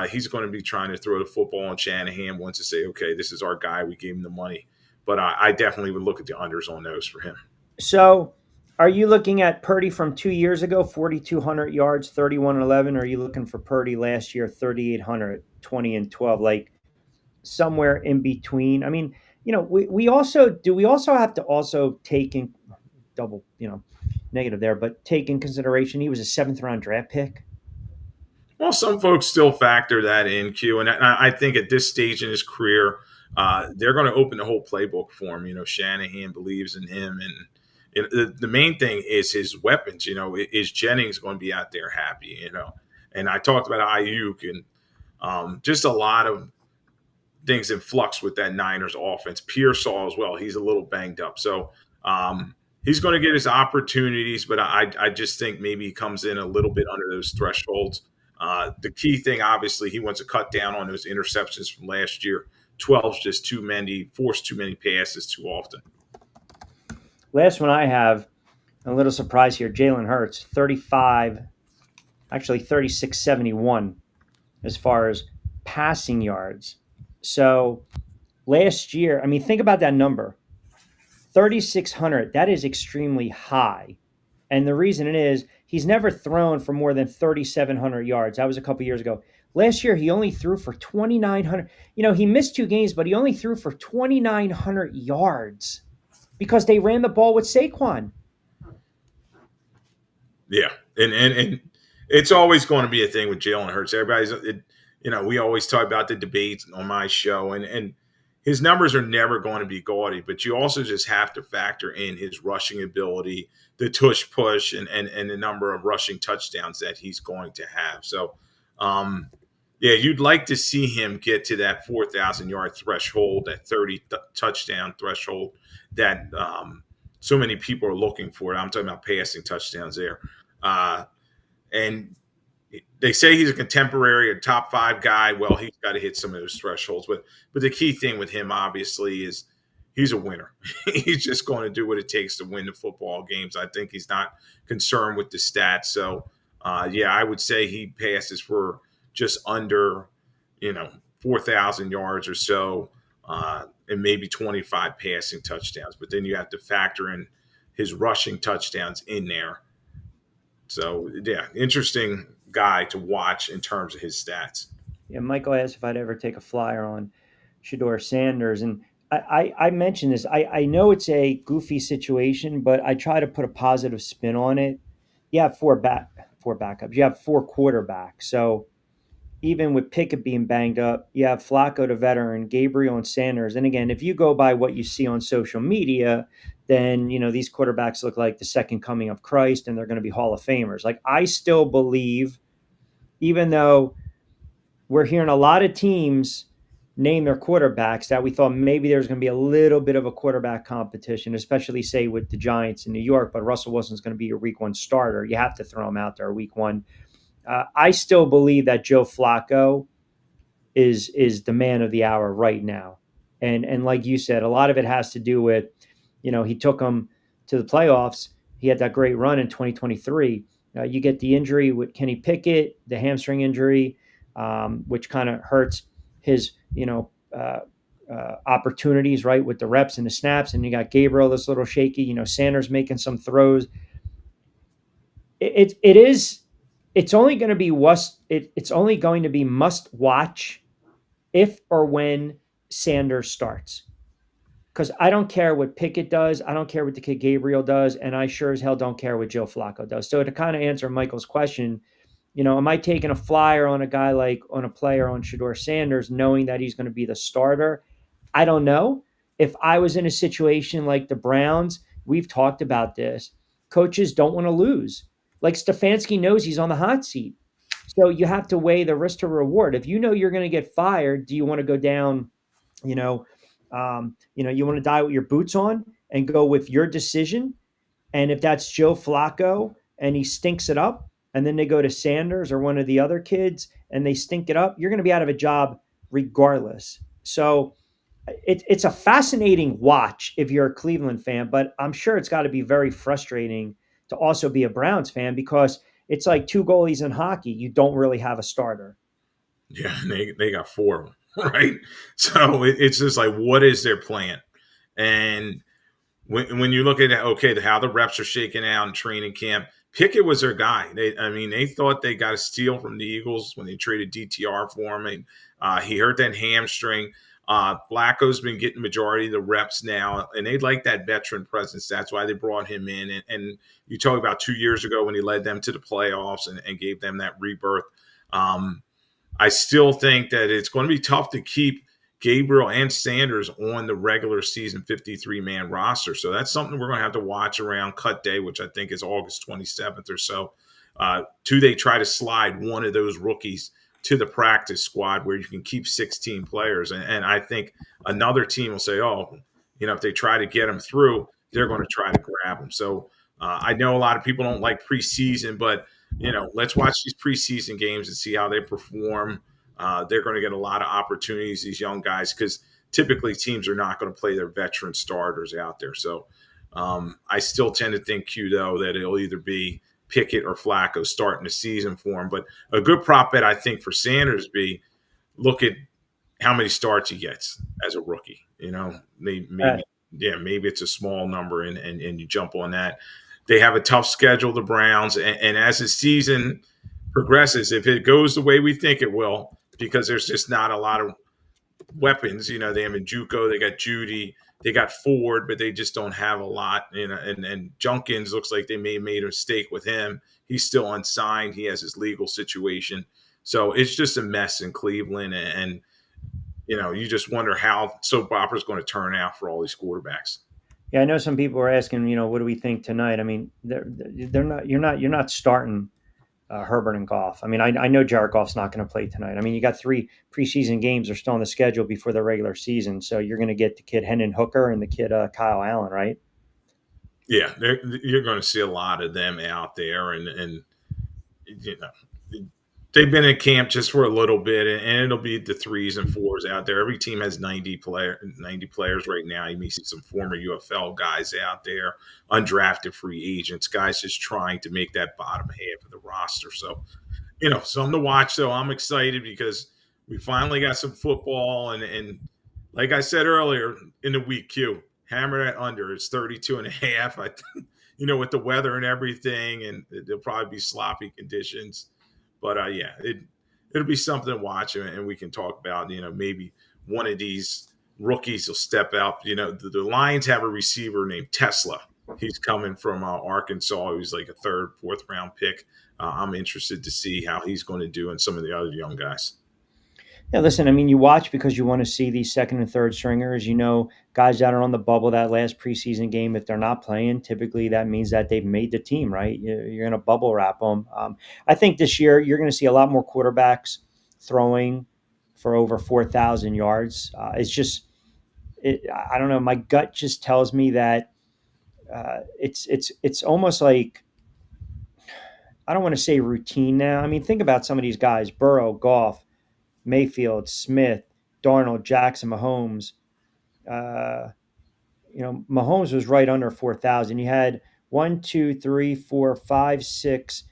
he's going to be trying to throw the football, and Shanahan wants to say, okay, this is our guy. We gave him the money. But I definitely would look at the unders on those for him. So are you looking at Purdy from 2 years ago, 4,200 yards, 31-11? Or are you looking for Purdy last year, 3,800, 20-12, like somewhere in between? I mean, we also have to also take in double, negative there, but take in consideration he was a 7th round draft pick. Well, some folks still factor that in, Q, and I think at this stage in his career, they're going to open the whole playbook for him. Shanahan believes in him, and the main thing is his weapons. Is Jennings going to be out there happy? And I talked about Ayuk and just a lot of things in flux with that Niners offense. Pearsall as well. He's a little banged up. So he's going to get his opportunities, but I just think maybe he comes in a little bit under those thresholds. The key thing, obviously, he wants to cut down on those interceptions from last year. 12 is just too many, forced too many passes too often. Last one I have, a little surprise here. Jalen Hurts, 3671 as far as passing yards. So last year, I mean, think about that number. 3,600, that is extremely high. And the reason it is, he's never thrown for more than 3,700 yards. That was a couple years ago. Last year, he only threw for 2,900. He missed 2 games, but he only threw for 2,900 yards because they ran the ball with Saquon. Yeah, and it's always going to be a thing with Jalen Hurts. We always talk about the debates on my show, and his numbers are never going to be gaudy, but you also just have to factor in his rushing ability, the tush push, and the number of rushing touchdowns that he's going to have. So, you'd like to see him get to that 4,000-yard threshold, that 30 touchdown threshold that so many people are looking for. I'm talking about passing touchdowns there. And they say he's a contemporary, a top 5 guy. Well, he's got to hit some of those thresholds. But the key thing with him, obviously, is he's a winner. He's just going to do what it takes to win the football games. I think he's not concerned with the stats. So, I would say he passes for just under, 4,000 yards or so, and maybe 25 passing touchdowns. But then you have to factor in his rushing touchdowns in there. So, interesting guy to watch in terms of his stats. Yeah, Michael asked if I'd ever take a flyer on Shedeur Sanders. And I mentioned this. I know it's a goofy situation, but I try to put a positive spin on it. You have four backups. You have 4 quarterbacks. So even with Pickett being banged up, you have Flacco, the veteran, Gabriel, and Sanders. And again, if you go by what you see on social media, then, these quarterbacks look like the second coming of Christ, and they're going to be Hall of Famers. Like, I still believe, even though we're hearing a lot of teams name their quarterbacks, that we thought maybe there's going to be a little bit of a quarterback competition, especially, say, with the Giants in New York, but Russell Wilson's going to be your week 1 starter. You have to throw him out there week 1. I still believe that Joe Flacco is the man of the hour right now. And like you said, a lot of it has to do with, he took them to the playoffs. He had that great run in 2023. You get the injury with Kenny Pickett, the hamstring injury, which kind of hurts his, opportunities, right, with the reps and the snaps. And you got Gabriel that's a little shaky. Sanders making some throws. It's only going to be must watch if or when Sanders starts. Because I don't care what Pickett does. I don't care what the kid Gabriel does. And I sure as hell don't care what Joe Flacco does. So to kind of answer Michael's question, am I taking a flyer on a player on Shedeur Sanders knowing that he's going to be the starter? I don't know. If I was in a situation like the Browns, we've talked about this. Coaches don't want to lose. Like, Stefanski knows he's on the hot seat. So you have to weigh the risk to reward. If you know you're going to get fired, do you want to go down, you want to die with your boots on and go with your decision? And if that's Joe Flacco and he stinks it up, and then they go to Sanders or one of the other kids and they stink it up, you're going to be out of a job regardless. So it's a fascinating watch if you're a Cleveland fan, but I'm sure it's got to be very frustrating to also be a Browns fan, because it's like 2 goalies in hockey. You don't really have a starter. Yeah, they got 4 of them, right? So it's just like, what is their plan? And when you look at how the reps are shaking out in training camp, Pickett was their guy. They thought they got a steal from the Eagles when they traded DTR for him. And he hurt that hamstring. Flacco's been getting majority of the reps now, and they like that veteran presence. That's why they brought him in. And you talk about 2 years ago when he led them to the playoffs and gave them that rebirth. I still think that it's going to be tough to keep Gabriel and Sanders on the regular season 53-man roster. So that's something we're going to have to watch around cut day, which I think is August 27th or so. Do they try to slide one of those rookies to the practice squad where you can keep 16 players. And I think another team will say, oh, if they try to get them through, they're going to try to grab them. So I know a lot of people don't like preseason, but let's watch these preseason games and see how they perform. They're going to get a lot of opportunities, these young guys, because typically teams are not going to play their veteran starters out there. So I still tend to think, Q, though, that it'll either be Pickett or Flacco starting the season for him. But a good prop bet, I think, for Sanders be look at how many starts he gets as a rookie. Maybe it's a small number, and you jump on that. They have a tough schedule, the Browns, and as the season progresses, if it goes the way we think it will, because there's just not a lot of weapons. They have Njoku, they got Judy, they got Ford, but they just don't have a lot. And Junkins looks like they may have made a mistake with him. He's still unsigned. He has his legal situation. So it's just a mess in Cleveland. And you just wonder how soap opera is going to turn out for all these quarterbacks. Yeah, I know some people are asking, what do we think tonight? I mean, they're not. You're not starting Herbert and Goff. I mean, I know Jared Goff's not going to play tonight. I mean, you got 3 preseason games are still on the schedule before the regular season, so you're going to get the kid Hendon Hooker and the kid Kyle Allen, right? Yeah, you're going to see a lot of them out there, and they've been in camp just for a little bit, and it'll be the 3s and 4s out there. Every team has 90 players right now. You may see some former UFL guys out there, undrafted free agents, guys just trying to make that bottom half of the roster. So, something to watch. So I'm excited because we finally got some football, and like I said earlier in the week, Q, hammer that under. It's 32.5. I think, with the weather and everything, and there'll probably be sloppy conditions. But it'll be something to watch, and we can talk about. Maybe one of these rookies will step out. The Lions have a receiver named Tesla. He's coming from Arkansas. He's like a 3rd, 4th round pick. I'm interested to see how he's going to do, and some of the other young guys. Yeah, listen, I mean, you watch because you want to see these 2nd and 3rd stringers, guys that are on the bubble that last preseason game. If they're not playing, typically that means that they've made the team, right? You're going to bubble wrap them. I think this year you're going to see a lot more quarterbacks throwing for over 4,000 yards. I don't know. My gut just tells me that it's almost like, I don't want to say routine now. I mean, think about some of these guys: Burrow, Goff, Mayfield, Smith, Darnold, Jackson, Mahomes. Mahomes was right under 4,000. You had 1, 2, 3, 4, 5, 6,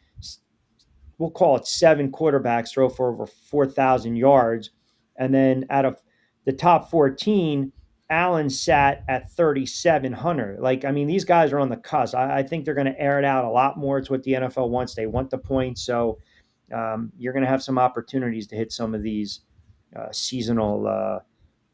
we'll call it 7 quarterbacks throw for over 4,000 yards. And then out of the top 14, Allen sat at 3,700. These guys are on the cusp. I think they're going to air it out a lot more. It's what the NFL wants. They want the points. So you're going to have some opportunities to hit some of these seasonal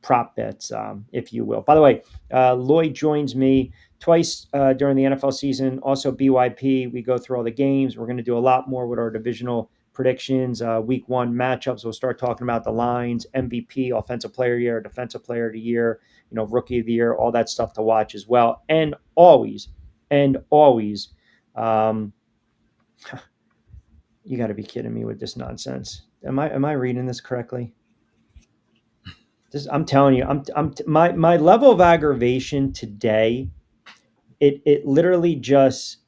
prop bets, if you will. By the way, Lloyd joins me twice during the NFL season. Also BYP, we go through all the games. We're going to do a lot more with our divisional predictions, week 1 matchups. We'll start talking about the lines, MVP, offensive player of the year, defensive player of the year, rookie of the year, all that stuff to watch as well. And always, you got to be kidding me with this nonsense. Am I reading this correctly? I'm telling you, my level of aggravation today, it literally just,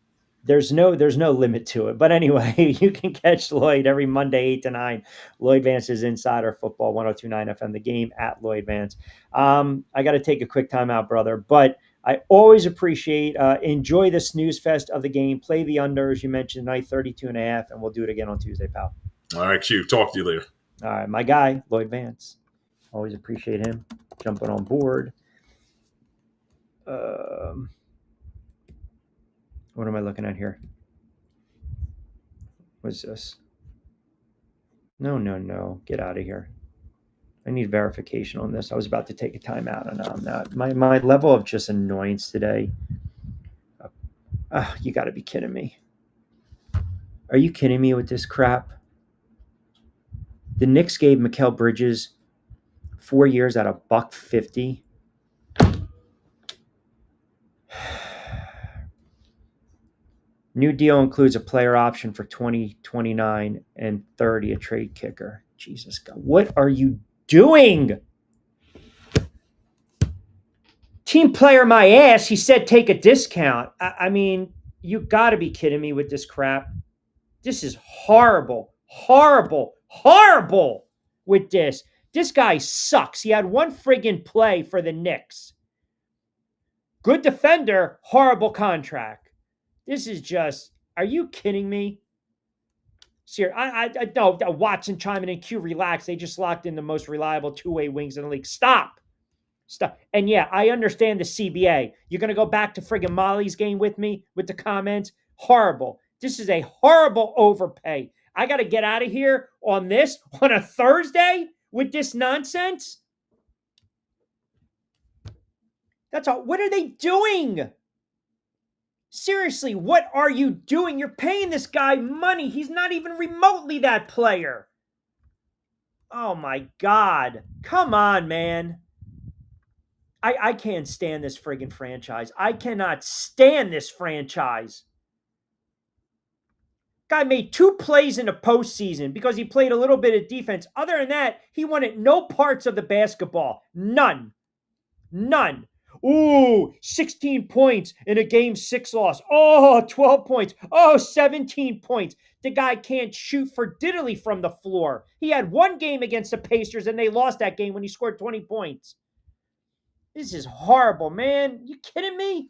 there's no limit to it. But anyway, you can catch Lloyd every Monday 8 to 9. Lloyd Vance's Insider Football 102.9 FM, the game at Lloyd Vance. I got to take a quick time out, brother, but I always appreciate, enjoy the snooze fest of the game. Play the under, as you mentioned, tonight, 32.5, and we'll do it again on Tuesday, pal. All right, Q. Talk to you later. All right, my guy, Lloyd Vance. Always appreciate him jumping on board. What am I looking at here? What's this? No. Get out of here. I need verification on this. I was about to take a time out, and I'm not. My level of just annoyance today. You got to be kidding me. Are you kidding me with this crap? The Knicks gave Mikal Bridges 4 years at $150. New deal includes a player option for 20, 29, and 30, a trade kicker. Jesus God, what are you doing? Team player my ass. He said take a discount. I mean, you got to be kidding me with this crap. This is horrible, horrible, horrible with this. This guy sucks. He had one friggin' play for the Knicks. Good defender, horrible contract. This is just, are you kidding me? Sir, I know Watson chiming in, Q, relax. They just locked in the most reliable two-way wings in the league. Stop. And yeah, I understand the CBA. You're going to go back to friggin' Molly's game with me with the comments? Horrible. This is a horrible overpay. I got to get out of here on this on a Thursday with this nonsense? That's all. What are they doing? Seriously, what are you doing? You're paying this guy money. He's not even remotely that player. Oh my God. Come on, man. I can't stand this friggin' franchise. I cannot stand this franchise. Guy made 2 plays in the postseason because he played a little bit of defense. Other than that, he wanted no parts of the basketball. None. Ooh, 16 points in a game 6 loss. Oh, 12 points. Oh, 17 points. The guy can't shoot for diddly from the floor. He had 1 game against the Pacers and they lost that game when he scored 20 points. This is horrible, man. You kidding me?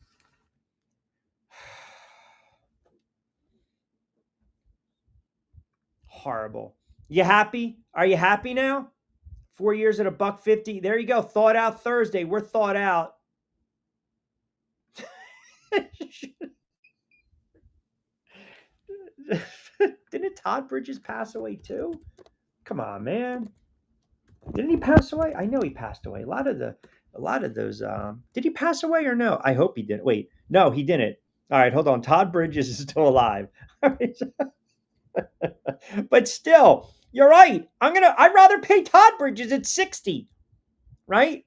Horrible. You happy? Are you happy now? 4 years at $1.50. There you go. Thought out Thursday. We're thought out. Didn't Todd Bridges pass away too? Come on, man. Didn't he pass away? I know he passed away. A lot of those. Did he pass away or no? I hope he didn't. Wait, no, he didn't. All right, hold on. Todd Bridges is still alive. But still, you're right. I'd rather pay Todd Bridges at 60, right?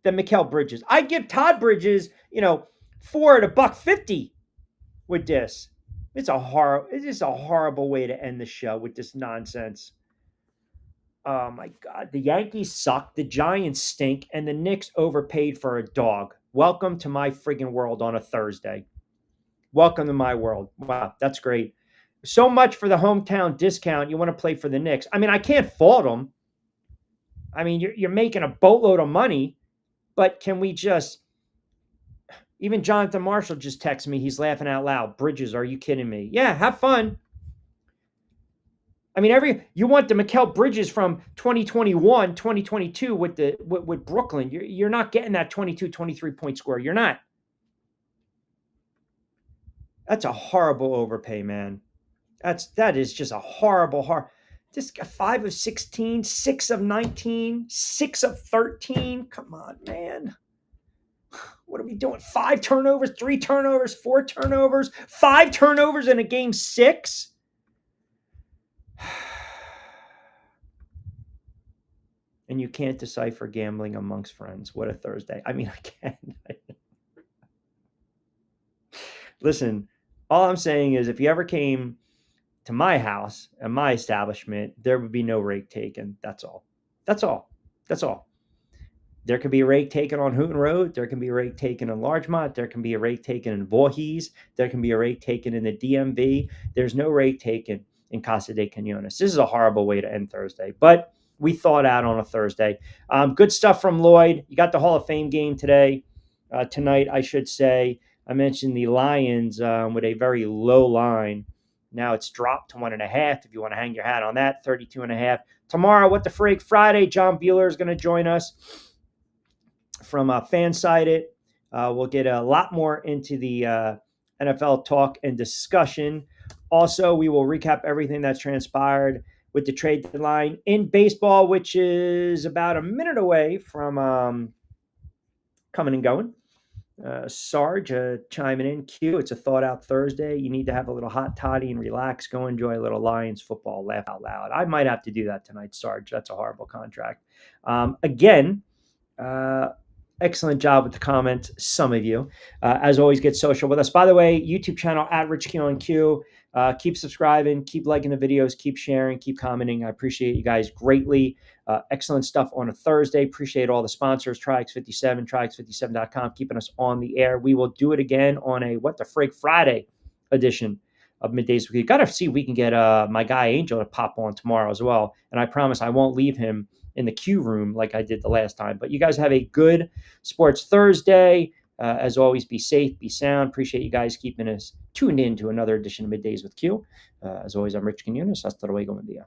Than Mikal Bridges. I'd give Todd Bridges, 4 at $1.50 with this. It's just a horrible way to end the show with this nonsense. Oh my God. The Yankees suck, the Giants stink, and the Knicks overpaid for a dog. Welcome to my friggin' world on a Thursday. Welcome to my world. Wow, that's great. So much for the hometown discount. You want to play for the Knicks. I mean, I can't fault them. I mean, you're making a boatload of money, but can we just... Even Jonathan Marshall just texted me. He's laughing out loud. Bridges, are you kidding me? Yeah, have fun. I mean, you want the Mikal Bridges from 2021, 2022 with Brooklyn. You're not getting that 22, 23 point score. You're not. That's a horrible overpay, man. That is just a horrible. This guy, 5 of 16, 6 of 19, 6 of 13. Come on, man. What are we doing? 5 turnovers, 3 turnovers, 4 turnovers, 5 turnovers in a game 6? And you can't decipher gambling amongst friends. What a Thursday. I mean, I can't. Listen, all I'm saying is if you ever came to my house and my establishment, there would be no rake taken. That's all. There can be a rake taken on Hooten Road. There can be a rake taken in Larchmont. There can be a rake taken in Voorhees. There can be a rake taken in the DMV. There's no rake taken in Casa de Quinones. This is a horrible way to end Thursday, but we thought out on a Thursday. Good stuff from Lloyd. You got the Hall of Fame game tonight, I should say. I mentioned the Lions with a very low line. Now it's dropped to 1.5. If you want to hang your hat on that, 32.5. Tomorrow, What the Frig Friday, John Bueller is going to join us from Fansided. We'll get a lot more into the NFL talk and discussion. Also, we will recap everything that's transpired with the trade deadline in baseball, which is about a minute away from coming and going. Sarge chiming in. Q, it's a thought out Thursday. You need to have a little hot toddy and relax. Go enjoy a little Lions football. Laugh out loud. I might have to do that tonight, Sarge. That's a horrible contract. Again, excellent job with the comments, some of you. As always, get social with us. By the way, YouTube channel at Rich Quinones Q. Keep subscribing, keep liking the videos, keep sharing, keep commenting. I appreciate you guys greatly. Excellent stuff on a Thursday. Appreciate all the sponsors, Triax57, Triax57.com, keeping us on the air. We will do it again on a What the Frig Friday edition of Middays with You. Got to see if we can get my guy Angel to pop on tomorrow as well. And I promise I won't leave him in the queue room like I did the last time. But you guys have a good Sports Thursday. As always, be safe, be sound. Appreciate you guys keeping us tuned in to another edition of Middays with Q. As always, I'm Rich Quinones. Hasta luego, buen día.